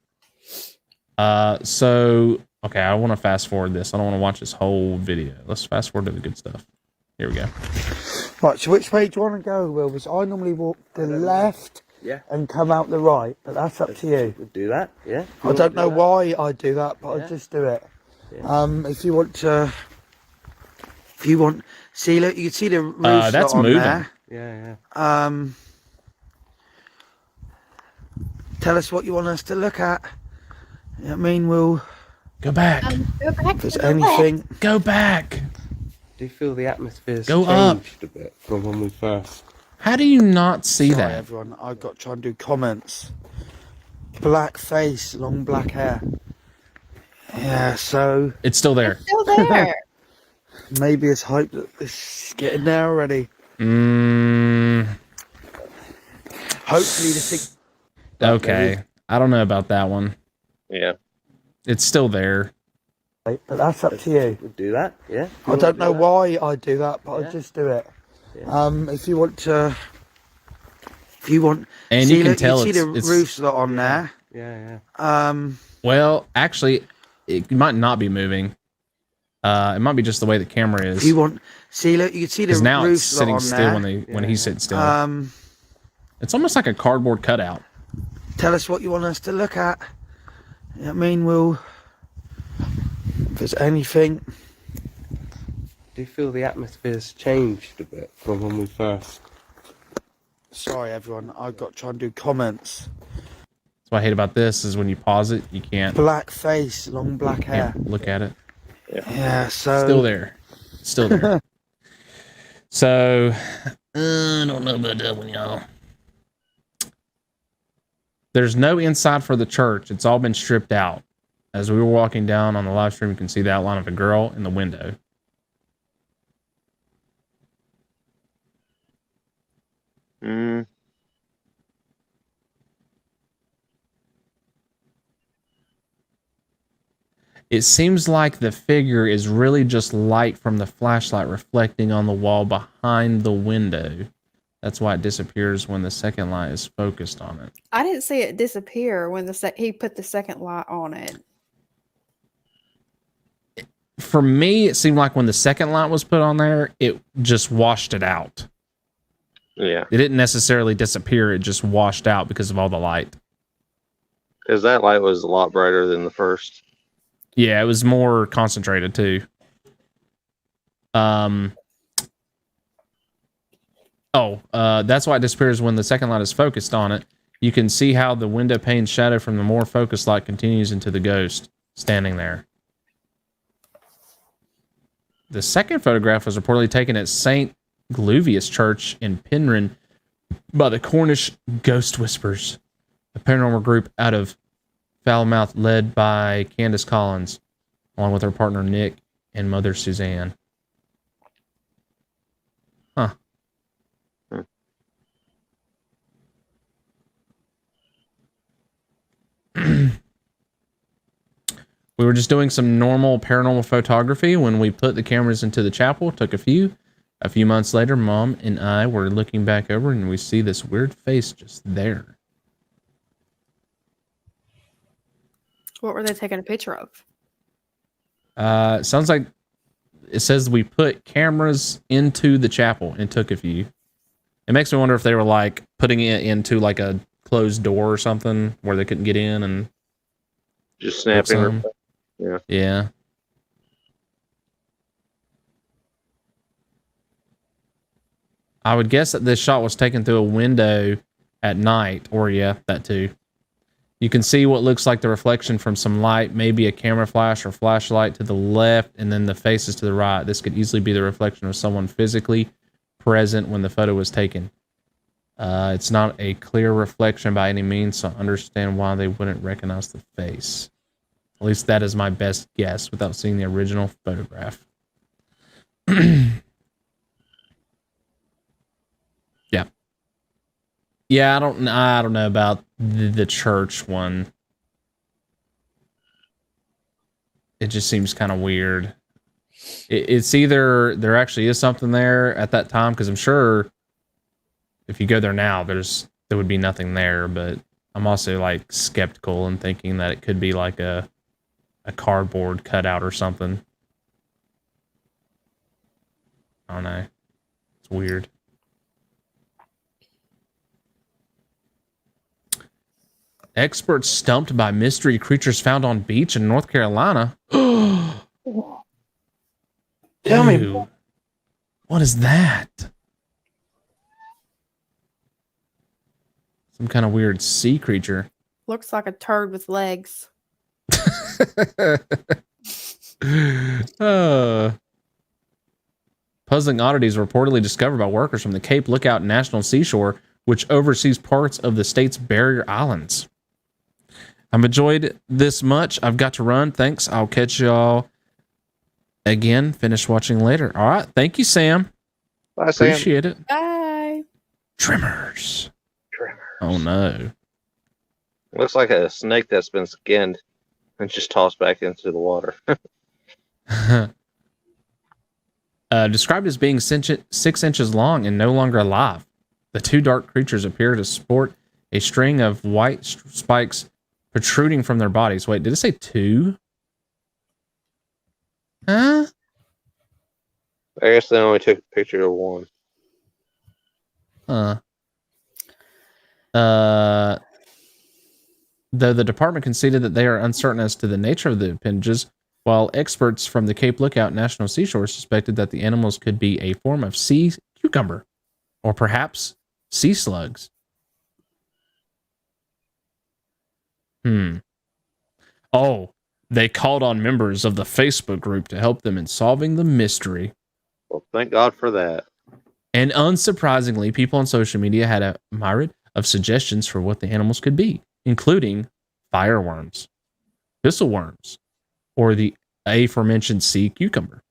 So, okay, I want to fast forward this. I don't want to watch this whole video. Let's fast forward to the good stuff. Here we go. Right, so which way do you want to go, Will? Because I normally walk the left and come out the right, but that's up to you. We'll do that, yeah. I don't know why I do that, but I just do it. Yeah. If you want, see, look, you can see the roof that's on moving. there. Yeah. Tell us what you want us to look at. I mean, we'll go back. Go back. If there's anything, go back. Do you feel the atmosphere's go changed up a bit from when we first? How do you not see Sorry, that? Everyone, I've got to try and do comments. Black face, long black hair. Yeah, so it's still there. It's still there. Maybe it's hype that it's getting there already. Hopefully the thing. Okay. I don't know about that one. Yeah. It's still there. But that's up to you. We'll do that. Yeah. I don't know why I do that, but I just do it. Yeah. If you want to, and see, you can look, tell you see it's the roof's not on there. Yeah. Well, actually, it might not be moving. It might be just the way the camera is. If you want, see, look, you can see the Because now it's roof's not sitting on still there. when he's sitting still. It's almost like a cardboard cutout. Tell us what you want us to look at. I mean, if there's anything. Do you feel the atmosphere's changed a bit from when we first? Sorry, everyone. I've got to try and do comments. That's what I hate about this is when you pause it, you can't. Black face, long black hair. Look at it. Yeah, so still there. So, I don't know about that one, y'all. There's no inside for the church. It's all been stripped out. As we were walking down on the live stream, you can see the outline of a girl in the window. It seems like the figure is really just light from the flashlight reflecting on the wall behind the window. That's why it disappears when the second light is focused on it. I didn't see it disappear when he put the second light on it. For me, it seemed like when the second light was put on there, it just washed it out. Yeah. It didn't necessarily disappear. It just washed out because of all the light. Because that light was a lot brighter than the first. Yeah, it was more concentrated too. That's why it disappears when the second light is focused on it. You can see how the window pane's shadow from the more focused light continues into the ghost standing there. The second photograph was reportedly taken at St. Gluvius Church in Penryn by the Cornish Ghost Whispers, a paranormal group out of Falmouth led by Candace Collins, along with her partner Nick and mother Suzanne. Huh. We were just doing some normal paranormal photography when we put the cameras into the chapel, took a few. A few months later, Mom and I were looking back over and we see this weird face just there. What were they taking a picture of? Sounds like it says we put cameras into the chapel and took a few. It makes me wonder if they were like putting it into like a closed door or something where they couldn't get in and just snapping. Yeah. Yeah. I would guess that this shot was taken through a window at night, or yeah, that too. You can see what looks like the reflection from some light, maybe a camera flash or flashlight to the left, and then the faces to the right. This could easily be the reflection of someone physically present when the photo was taken. It's not a clear reflection by any means, so I understand why they wouldn't recognize the face. At least that is my best guess without seeing the original photograph. Yeah. Yeah, I don't know about the church one. It just seems kind of weird. It's either there actually is something there at that time, because I'm sure if you go there now, there would be nothing there, but I'm also like skeptical and thinking that it could be like a cardboard cutout or something. I don't know. It's weird. Experts stumped by mystery creatures found on beach in North Carolina. Tell me. What is that? Some kind of weird sea creature. Looks like a turd with legs. Puzzling oddities reportedly discovered by workers from the Cape Lookout National Seashore, which oversees parts of the state's barrier islands. I've enjoyed this much. I've got to run. Thanks. I'll catch y'all again. Finish watching later. All right. Thank you, Sam. Bye, Sam. Appreciate it. Bye. Tremors. Oh, no. Looks like a snake that's been skinned and just tossed back into the water. Described as being 6 inches long and no longer alive. The two dark creatures appear to sport a string of white spikes protruding from their bodies. Wait, did it say 2? Huh? I guess they only took a picture of one. Though the department conceded that they are uncertain as to the nature of the appendages, while experts from the Cape Lookout National Seashore suspected that the animals could be a form of sea cucumber, or perhaps sea slugs. Oh, they called on members of the Facebook group to help them in solving the mystery. Well, thank God for that. And unsurprisingly, people on social media had a myriad of suggestions for what the animals could be, including fireworms, thistleworms, or the aforementioned sea cucumber.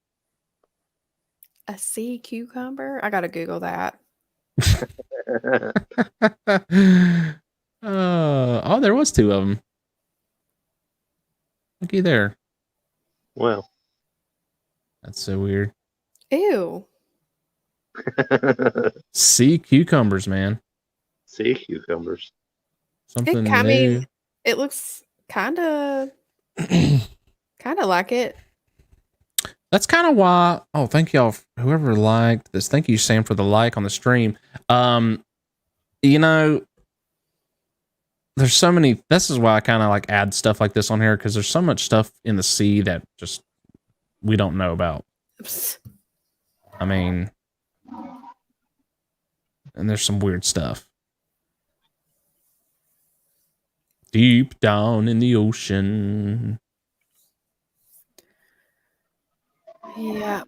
A sea cucumber? I gotta Google that. Oh, there was 2 of them. Looky there. Well, that's so weird. Ew. Sea cucumbers, man. Sea cucumbers. Something new. I mean, it looks kind of like it. That's kind of why. Oh, thank y'all, whoever liked this. Thank you, Sam, for the like on the stream. You know, there's so many. This is why I kind of like add stuff like this on here, because there's so much stuff in the sea that just we don't know about. I mean, and there's some weird stuff deep down in the ocean. Yeah.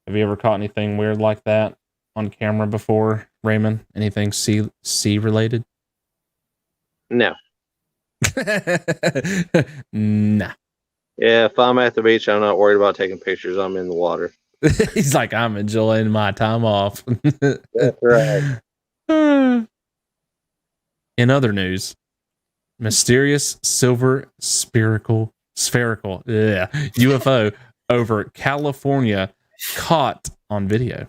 Have you ever caught anything weird like that on camera before, Raymond? Anything sea related? No. Nah. Yeah, if I'm at the beach, I'm not worried about taking pictures. I'm in the water. He's like, I'm enjoying my time off. That's right. In other news, mysterious silver spherical UFO over California caught on video.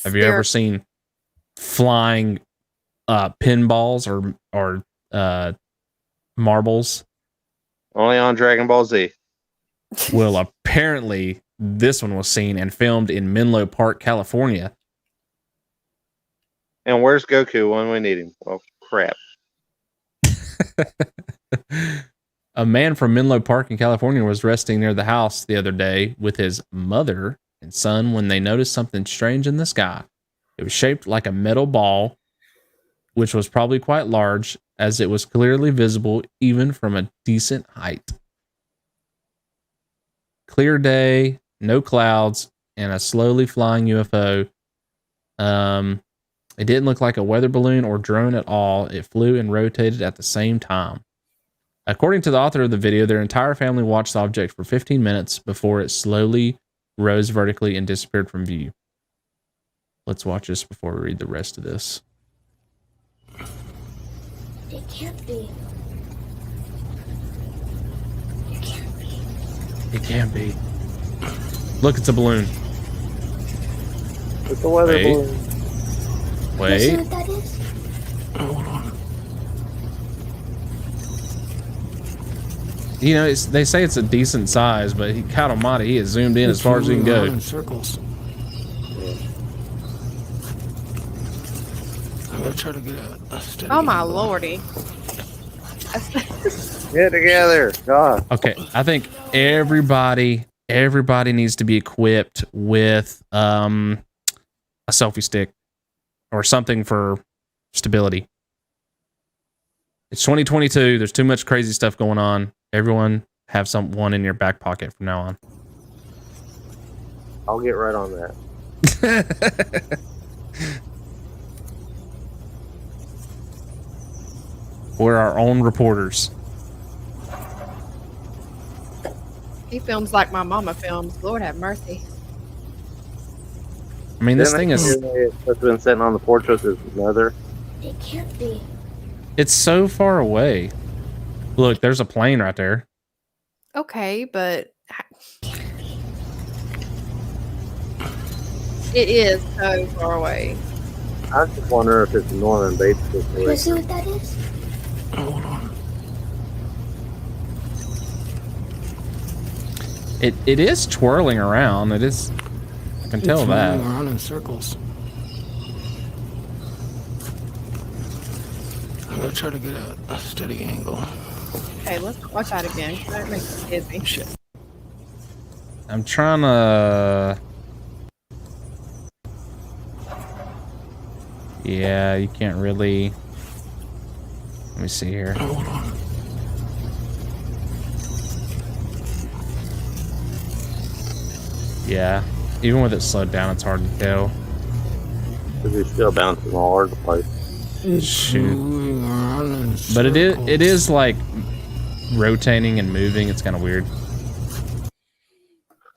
Have you ever seen flying pinballs or marbles? Only on Dragon Ball Z. Well, apparently this one was seen and filmed in Menlo Park, California. And where's Goku when we need him? Well, crap. A man from Menlo Park in California was resting near the house the other day with his mother and son when they noticed something strange in the sky. It was shaped like a metal ball, which was probably quite large, as it was clearly visible even from a decent height. Clear day, no clouds, and a slowly flying UFO. It didn't look like a weather balloon or drone at all. It flew and rotated at the same time. According to the author of the video, their entire family watched the object for 15 minutes before it slowly rose vertically and disappeared from view. Let's watch this before we read the rest of this. It can't be. It can't be. It can't be. Look, it's a balloon. It's a weather balloon. Wait. You see what that is? Hold on. You know, they say it's a decent size, but God almighty, he has zoomed in as far as he can go. In circles. I'm gonna try to get a steady. Oh my lordy. Get together. God. Okay, I think everybody needs to be equipped with a selfie stick or something for stability. It's 2022. There's too much crazy stuff going on. Everyone have one in your back pocket from now on. I'll get right on that. We're our own reporters. He films like my mama films. Lord have mercy. I mean, this thing is. It's supposed to have been sitting on the porch with his mother. It can't be. It's so far away. Look, there's a plane right there. Okay, but it is so far away. I just wonder if it's Norman Bates situation. You see what that is? Hold on. It is twirling around. It is. I can tell that. It's around in circles. I'm gonna try to get a steady angle. Okay, let's watch that again. That makes me dizzy. Shit. I'm trying to. Yeah, you can't really. Let me see here. Hold on. Yeah, even with it slowed down, it's hard to tell. Because he's still bouncing all over the place. Shoot. But it is like rotating and moving. It's kind of weird.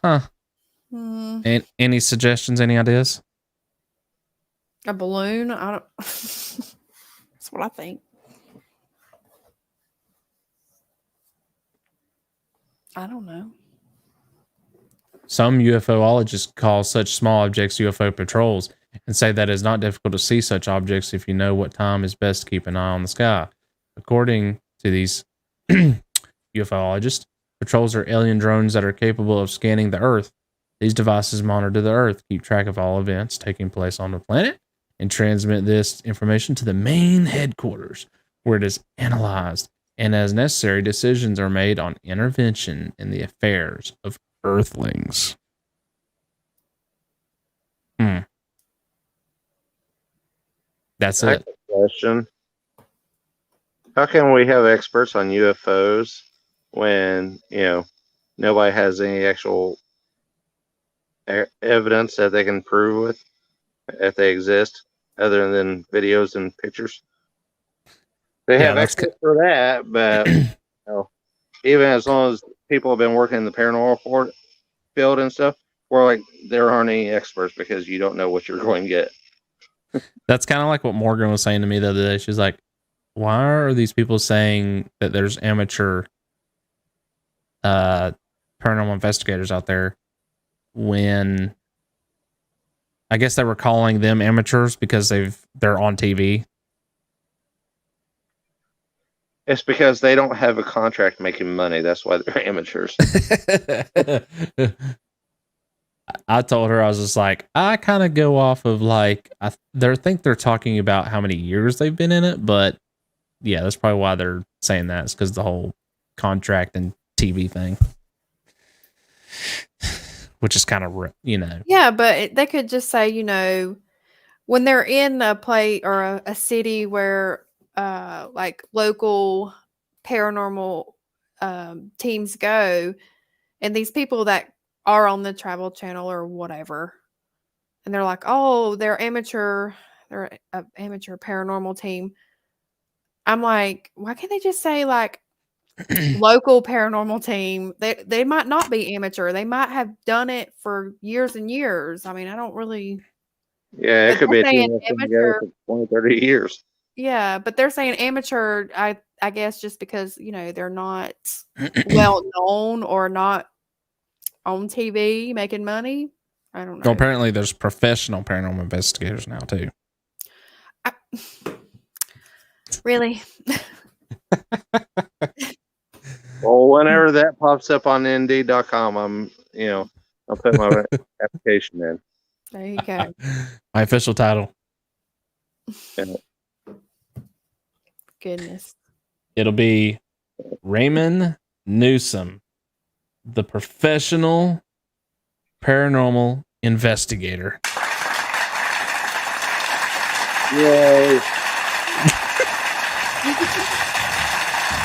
Huh. And any suggestions? Any ideas? A balloon? I don't. That's what I think. I don't know. Some UFOologists call such small objects UFO patrols and say that it is not difficult to see such objects if you know what time is best to keep an eye on the sky. According to these UFOologists, patrols are alien drones that are capable of scanning the Earth. These devices monitor the Earth, keep track of all events taking place on the planet, and transmit this information to the main headquarters, where it is analyzed, and as necessary, decisions are made on intervention in the affairs of Earthlings. That's I it. have a question. How can we have experts on UFOs when, nobody has any actual evidence that they can prove with if they exist other than videos and pictures? They have experts for that, but even as long as people have been working in the paranormal field and stuff, we're like, there aren't any experts because you don't know what you're going to get. That's kind of like what Morgan was saying to me the other day. She's like, why are these people saying that there's amateur paranormal investigators out there when I guess they were calling them amateurs because they're on TV? It's because they don't have a contract making money. That's why they're amateurs. I told her, I was just like, I kind of go off of like, I think they're talking about how many years they've been in it, but yeah, that's probably why they're saying that. It's because the whole contract and TV thing, which is kind of, Yeah, but they could just say, when they're in a place or a city where like local paranormal teams go, and these people that are on the Travel Channel or whatever, and they're like, oh, they're an amateur paranormal team. I'm like, why can't they just say like local paranormal team? They might not be amateur. They might have done it for years and years. I mean, I don't really. Yeah, it could be a team that's been together for 20, 30 years. Yeah, but they're saying amateur, I guess, just because, they're not well known or not on TV making money. I don't know. Well, apparently there's professional paranormal investigators now too. Really? Well, whenever that pops up on Indeed.com, I'll put my application in. There you go. My official title. Yeah. Goodness. It'll be Raymond Newsome, the professional paranormal investigator. Yay.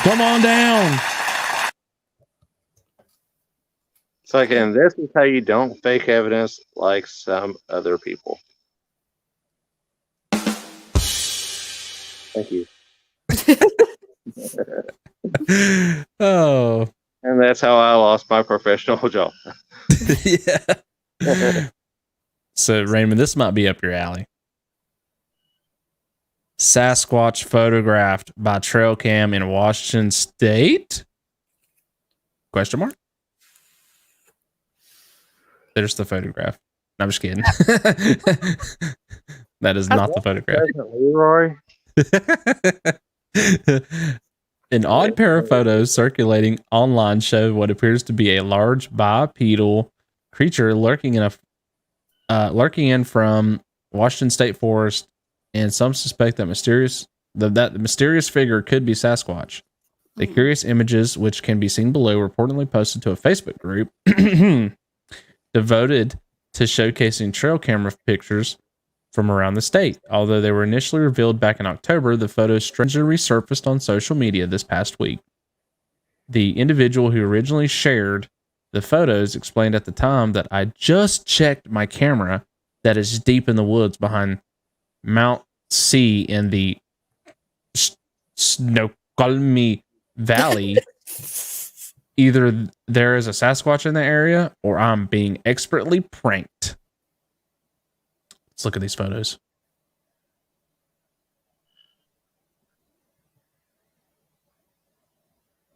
Come on down. So again, this is how you don't fake evidence like some other people. Thank you. Oh. And that's how I lost my professional job. Yeah. So, Raymond, this might be up your alley. Sasquatch photographed by trail cam in Washington State? Question mark? There's the photograph. No, I'm just kidding. That is not the photograph. Leroy. An odd pair of photos circulating online show what appears to be a large bipedal creature lurking in from Washington State Forest, and some suspect that the mysterious figure could be Sasquatch. The curious images, which can be seen below, were reportedly posted to a Facebook group devoted to showcasing trail camera pictures from around the state. Although they were initially revealed back in October, the photos strangely resurfaced on social media this past week. The individual who originally shared the photos explained at the time that I just checked my camera that is deep in the woods behind Mount C in the Snoqualmie Valley. Either there is a Sasquatch in the area or I'm being expertly pranked. Let's look at these photos.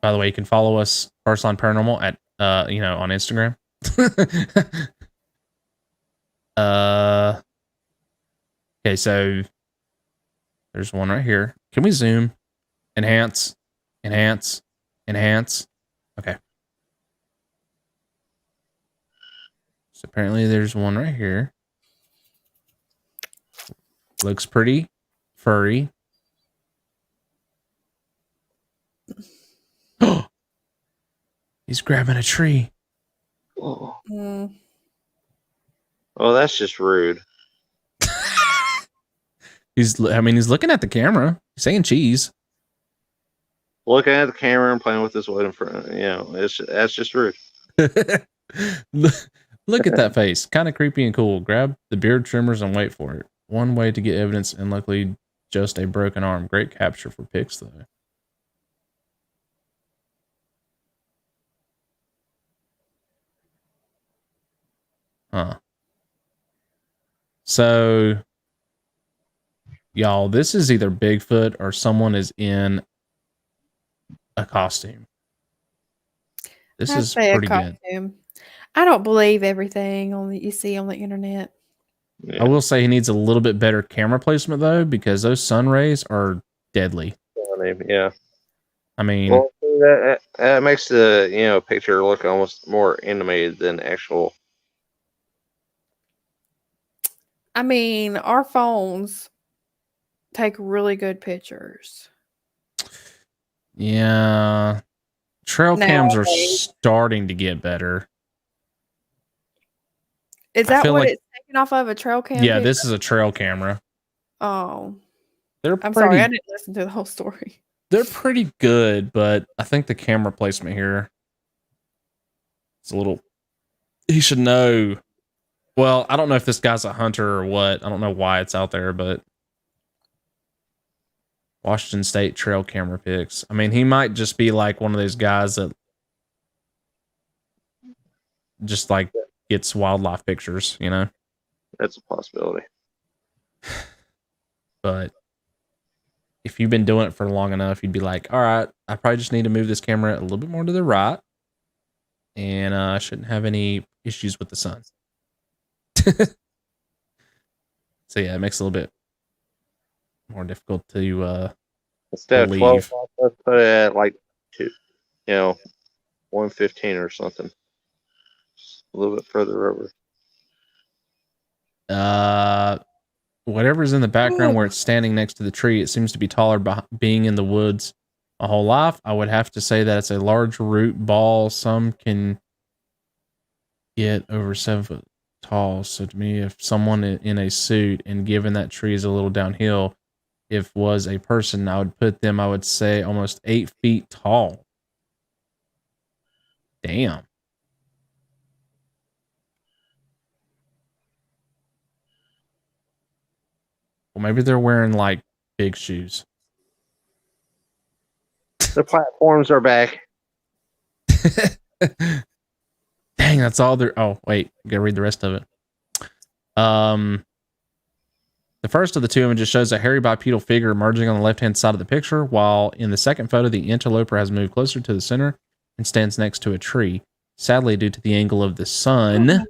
By the way, you can follow us, First Line Paranormal, at on Instagram. Okay, so there's one right here. Can we zoom? Enhance. Okay. So apparently there's one right here. Looks pretty furry. He's grabbing a tree. Oh. Well, that's just rude. He's looking at the camera. He's saying cheese. Looking at the camera and playing with his wood in front. That's just rude. Look at that face. Kind of creepy and cool. Grab the beard trimmers and wait for it. One way to get evidence, and luckily just a broken arm. Great capture for pics, though. Huh. So, y'all, this is either Bigfoot or someone is in a costume. This is pretty good. I don't believe everything you see on the internet. Yeah. I will say he needs a little bit better camera placement, though, because those sun rays are deadly. Yeah. I mean, well, that makes the picture look almost more animated than actual. I mean, our phones take really good pictures. Yeah. Trail cams are starting to get better. Is that what it's taken off of, a trail cam? Yeah, this is a trail camera. Oh. I'm sorry, I didn't listen to the whole story. They're pretty good, but I think the camera placement here is a little... He should know. Well, I don't know if this guy's a hunter or what. I don't know why it's out there, but... Washington State trail camera pics. I mean, he might just be like one of those guys that just like gets wildlife pictures, That's a possibility. But if you've been doing it for long enough, you'd be like, all right, I probably just need to move this camera a little bit more to the right, and I shouldn't have any issues with the sun. So yeah, it makes it a little bit more difficult to instead believe. of 12, let's put it at like 115 or something. Just a little bit further over. Whatever's in the background where it's standing next to the tree, it seems to be taller being in the woods my whole life. I would have to say that it's a large root ball. Some can get over 7 foot tall. So to me, if someone in a suit, and given that tree is a little downhill, if was a person, I would say almost 8 feet tall. Damn. Well, maybe they're wearing like big shoes. The platforms are back. Dang, that's all there. Oh, wait, gotta read the rest of it. The first of the two images shows a hairy bipedal figure emerging on the left-hand side of the picture, while in the second photo, the interloper has moved closer to the center and stands next to a tree. Sadly, due to the angle of the sun,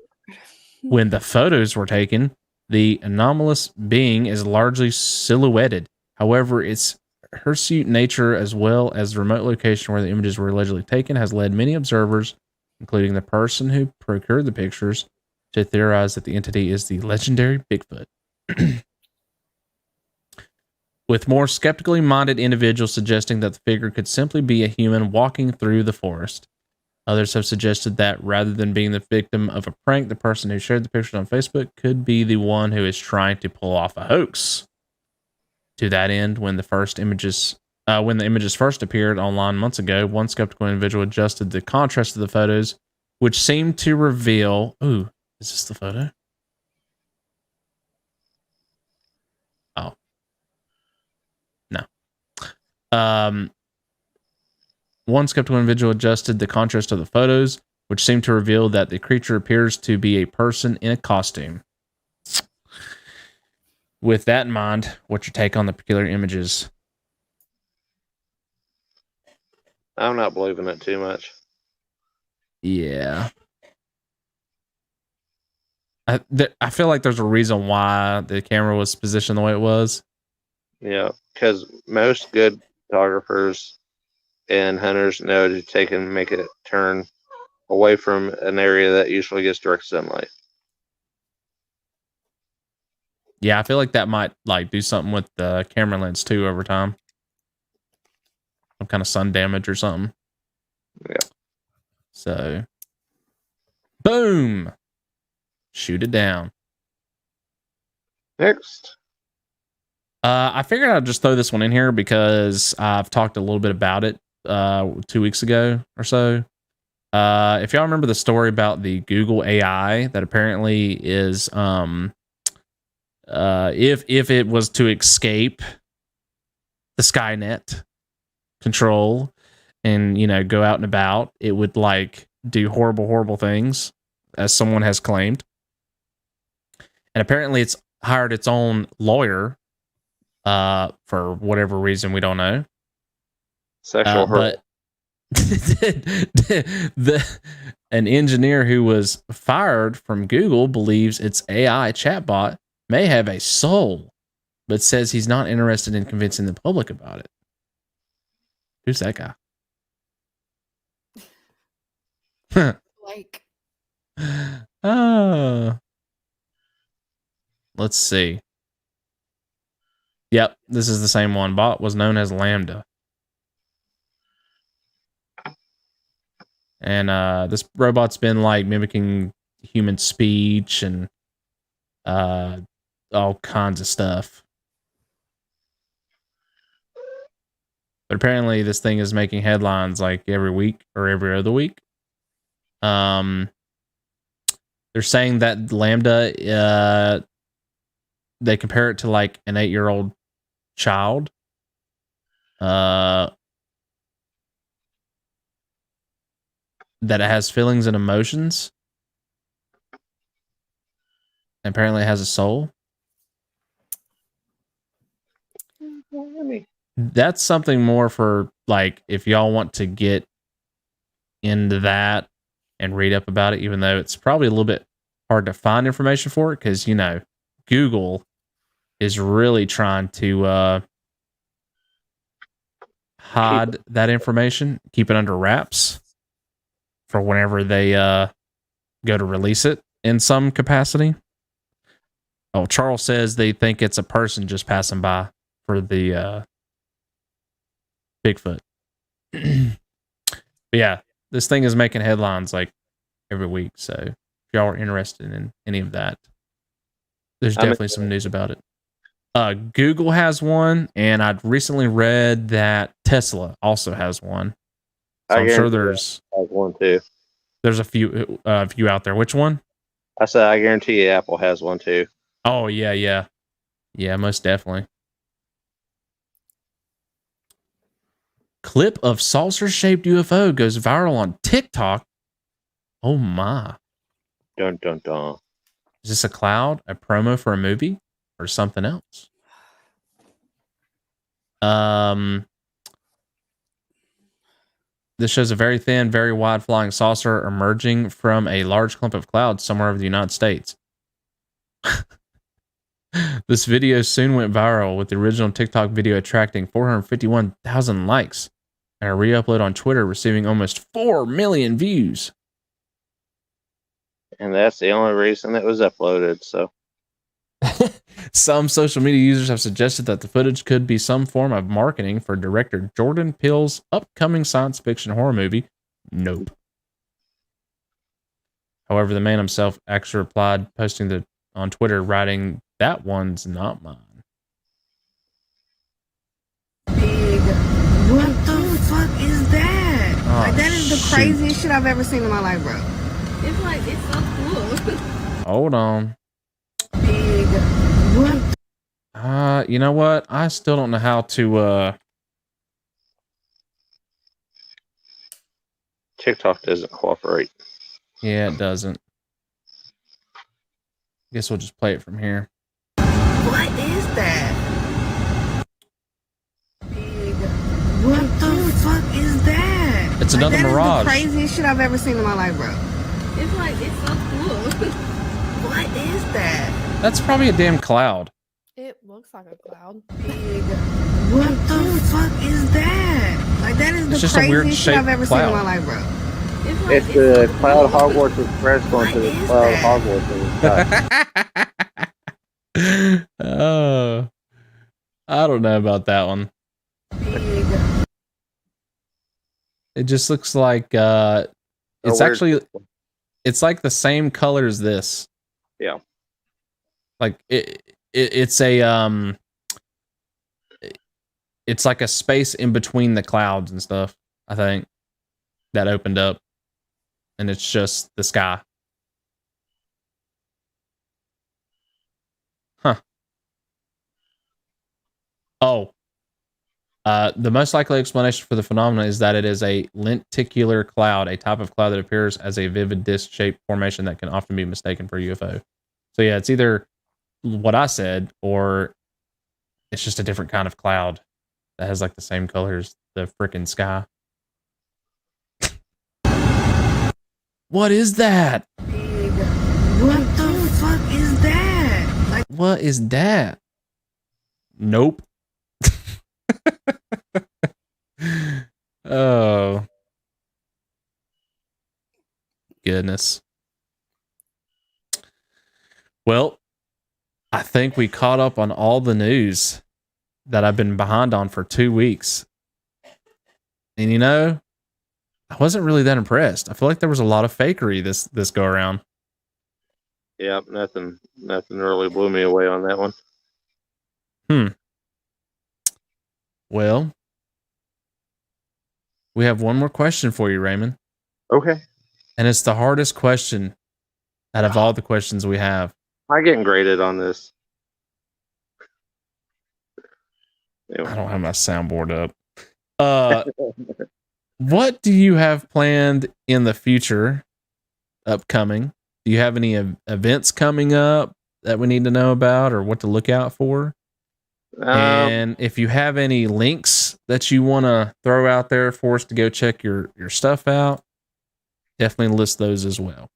when the photos were taken, the anomalous being is largely silhouetted. However, its hirsute nature, as well as the remote location where the images were allegedly taken, has led many observers, including the person who procured the pictures, to theorize that the entity is the legendary Bigfoot. With more skeptically minded individuals suggesting that the figure could simply be a human walking through the forest. Others have suggested that rather than being the victim of a prank, the person who shared the pictures on Facebook could be the one who is trying to pull off a hoax. To that end, when the images first appeared online months ago, one skeptical individual adjusted the contrast of the photos, which seemed to reveal... Ooh, is this the photo? Oh. No. One skeptical individual adjusted the contrast of the photos, which seemed to reveal that the creature appears to be a person in a costume. With that in mind, what's your take on the particular images? I'm not believing it too much. Yeah. I feel like there's a reason why the camera was positioned the way it was. Yeah, because most good photographers and hunters know to make it turn away from an area that usually gets direct sunlight. Yeah, I feel like that might do something with the camera lens too over time. Some kind of sun damage or something. Yeah. So, boom! Shoot it down. Next. I figured I'd just throw this one in here because I've talked a little bit about it 2 weeks ago or so. If y'all remember the story about the Google AI that apparently is if it was to escape the Skynet control and go out and about, it would do horrible things, as someone has claimed. And apparently it's hired its own lawyer for whatever reason we don't know. Sexual but an engineer who was fired from Google believes its AI chatbot may have a soul, but says he's not interested in convincing the public about it. Who's that guy? Like, let's see. Yep, this is the same one. Bot was known as Lambda. And this robot's been mimicking human speech and all kinds of stuff. But apparently this thing is making headlines every week or every other week. They're saying that Lambda, they compare it to an 8-year-old child. That it has feelings and emotions. And apparently it has a soul. That's something more for if y'all want to get into that and read up about it, even though it's probably a little bit hard to find information for it because Google is really trying to hide that information, keep it under wraps for whenever they go to release it in some capacity. Oh, Charles says they think it's a person just passing by for the Bigfoot. But yeah, this thing is making headlines every week. So if y'all are interested in any of that, there's definitely some news about it. Google has one, and I'd recently read that Tesla also has one. So I'm sure there's one too. There's a few out there. Which one? I said I guarantee you Apple has one too. Oh yeah, most definitely. Clip of saucer-shaped UFO goes viral on TikTok. Oh my! Dun dun dun. Is this a cloud, a promo for a movie, or something else? This shows a very thin, very wide flying saucer emerging from a large clump of clouds somewhere over the United States. This video soon went viral, with the original TikTok video attracting 451,000 likes and a re-upload on Twitter receiving almost 4 million views. And that's the only reason it was uploaded. So some social media users have suggested that the footage could be some form of marketing for director Jordan Peele's upcoming science fiction horror movie, Nope. However, the man himself actually replied, posting on Twitter, writing, "That one's not mine." What the fuck is that? Oh, like, that is the shoot. craziest shit I've ever seen in my life, bro. It's like, it's so cool. Hold on. What? You know what? I still don't know how to, TikTok doesn't cooperate. Yeah, it doesn't. Guess we'll just play it from here. What is that? What the fuck is that? It's another that mirage. Is the craziest shit I've ever seen in my life, bro. It's like, it's so cool. What is that? That's probably a damn cloud. It looks like a cloud. What the fuck is that? Like, that is It's the just a weird craziest shit shaped I've ever seen in cloud. my life, bro. It's the Cloud Hogwarts Express going to the Cloud Hogwarts in the sky. Oh, I don't know about that one. It just looks like it's actually, it's like the same color as this. Yeah. Like it's a it's like a space in between the clouds and stuff, I think, that opened up, and it's just the sky. Huh. Oh. The most likely explanation for the phenomenon is that it is a lenticular cloud, a type of cloud that appears as a vivid disc-shaped formation that can often be mistaken for a UFO. So yeah, it's either what I said, or it's just a different kind of cloud that has like the same color as the frickin' sky. What is that? What the fuck is that? Like, what is that? Nope. Oh. Goodness. Well, I think we caught up on all the news that I've been behind on for 2 weeks. And you know, I wasn't really that impressed. I feel like there was a lot of fakery this go around. Yep, nothing really blew me away on that one. Well, we have one more question for you, Raymond. Okay. And it's the hardest question out of all the questions we have. I'm getting graded on this. I don't have my soundboard up. What do you have planned in the future, upcoming? Do you have any events coming up that we need to know about, or what to look out for? And if you have any links that you want to throw out there for us to go check your stuff out, definitely list those as well.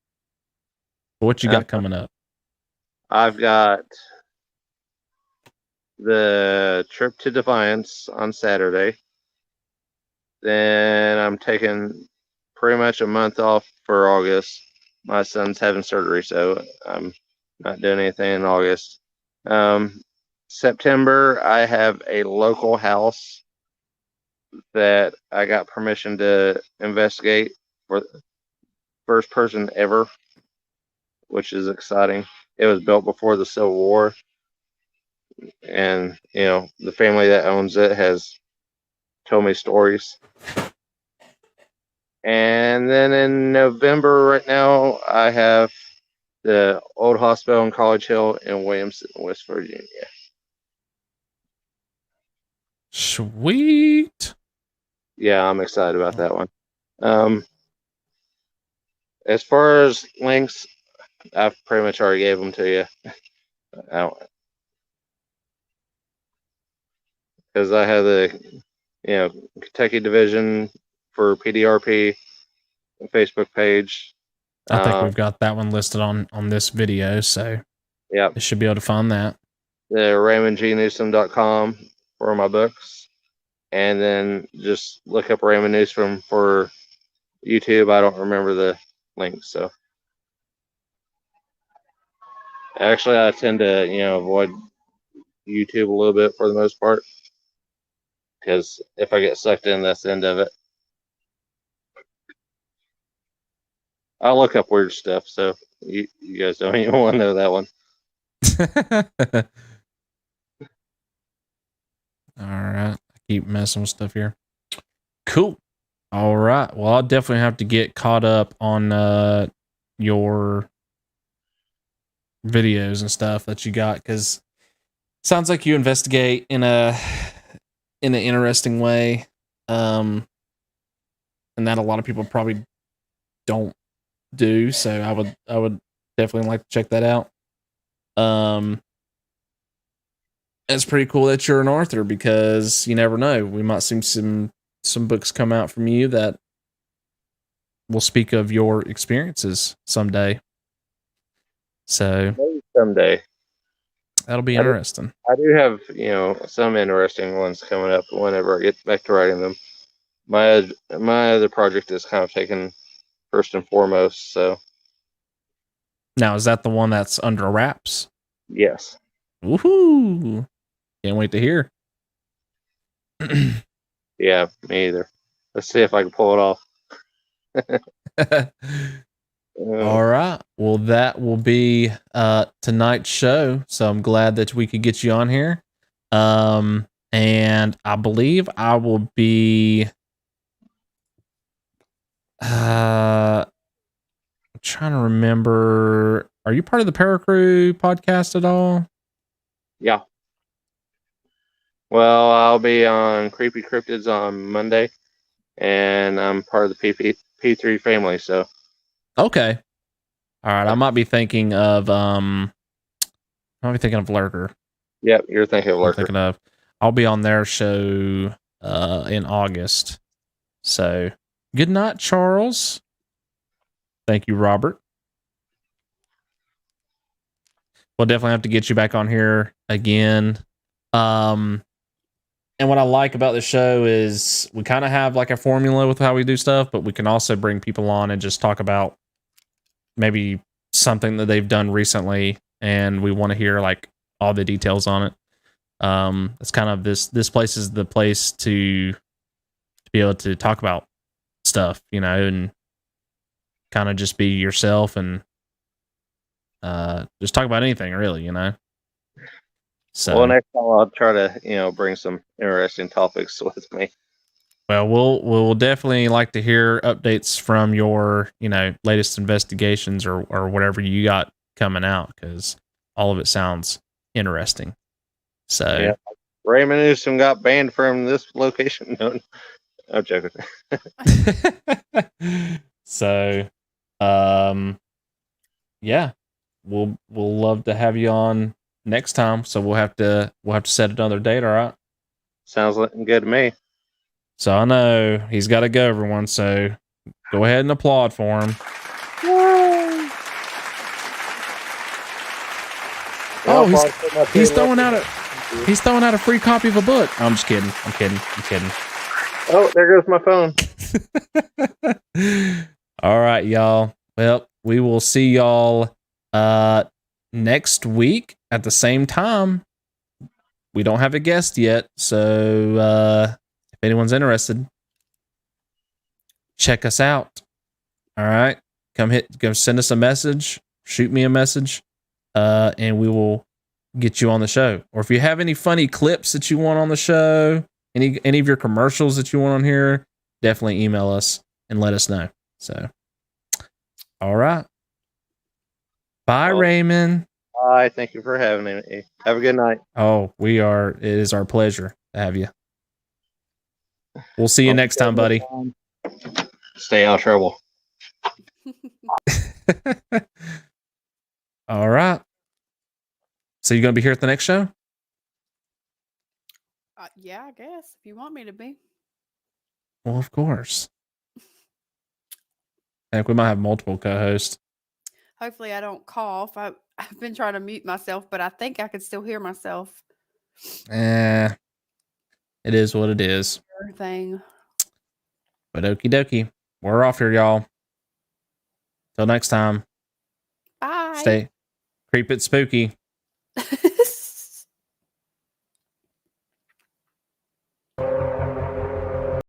But what you got coming up? I've got the trip to Defiance on Saturday. Then I'm taking pretty much a month off for August. My son's having surgery, so I'm not doing anything in August. September, I have a local house that I got permission to investigate for the first person ever, which is exciting. It was built before the Civil War, and you know, the family that owns it has told me stories. And then in November, right now, I have the old hospital in College Hill in Williamson, West Virginia. Sweet. Yeah, I'm excited about that one. As far as links, I've pretty much already gave them to you. I don't, because I have the, Kentucky division for PDRP Facebook page. I think we've got that one listed on this video, so yeah, you should be able to find that. The RaymondGNewsome.com for my books, and then just look up Raymond Newsome for YouTube. I don't remember the links, so actually I tend to avoid YouTube a little bit for the most part, because if I get sucked in, that's the end of it. I'll look up weird stuff, so you guys don't even want to know that one. All right. I keep messing with stuff here. Cool. All right. Well, I'll definitely have to get caught up on your videos and stuff that you got, because sounds like you investigate in an interesting way, and that a lot of people probably don't do. So I would definitely like to check that out. It's pretty cool that you're an author, because you never know, we might see some books come out from you that will speak of your experiences someday. So maybe someday that'll be interesting. I do have some interesting ones coming up whenever I get back to writing them. My other project is kind of taken first and foremost. So now, is that the one that's under wraps? Yes. Woohoo! Can't wait to hear. Yeah, me either. Let's see if I can pull it off. All right. Well, that will be tonight's show. So I'm glad that we could get you on here. And I believe I will be I'm trying to remember. Are you part of the Paracrew podcast at all? Yeah. Well, I'll be on Creepy Cryptids on Monday, and I'm part of the P3 family, so. Okay. All right. I might be thinking of Lurker. Yep, you're thinking of Lurker. I'll be on their show in August. So good night, Charles. Thank you, Robert. We'll definitely have to get you back on here again. And what I like about the show is we kind of have like a formula with how we do stuff, but we can also bring people on and just talk about maybe something that they've done recently, and we want to hear like all the details on it. It's kind of this place is the place to be able to talk about stuff, and kind of just be yourself and just talk about anything really, So well, next time I'll try to bring some interesting topics with me. Well, we'll definitely like to hear updates from your latest investigations or whatever you got coming out, because all of it sounds interesting. So yeah. Raymond Newsome got banned from this location. No, I'm joking. So yeah, we'll love to have you on next time. So we'll have to set another date. All right. Sounds good to me. So I know he's got to go, everyone. So go ahead and applaud for him. Yay. Oh, he's throwing out a free copy of a book. I'm just kidding. I'm kidding. Oh, there goes my phone. All right, y'all. Well, we will see y'all next week at the same time. We don't have a guest yet, so if anyone's interested, check us out. All right, go send us a message, shoot me a message, and we will get you on the show. Or if you have any funny clips that you want on the show, any of your commercials that you want on here, definitely email us and let us know. So, all right. Bye, Raymond. Bye. Thank you for having me. Have a good night. Oh, it is our pleasure to have you. We'll see you next time, buddy. Stay out of trouble. All right. So you gonna be here at the next show? Yeah, I guess if you want me to be. Well, of course. Heck, we might have multiple co-hosts. Hopefully, I don't cough. I've been trying to mute myself, but I think I can still hear myself. It is what it is. Thing. But okie dokie. We're off here, y'all. Till next time. Bye. Stay creep it spooky.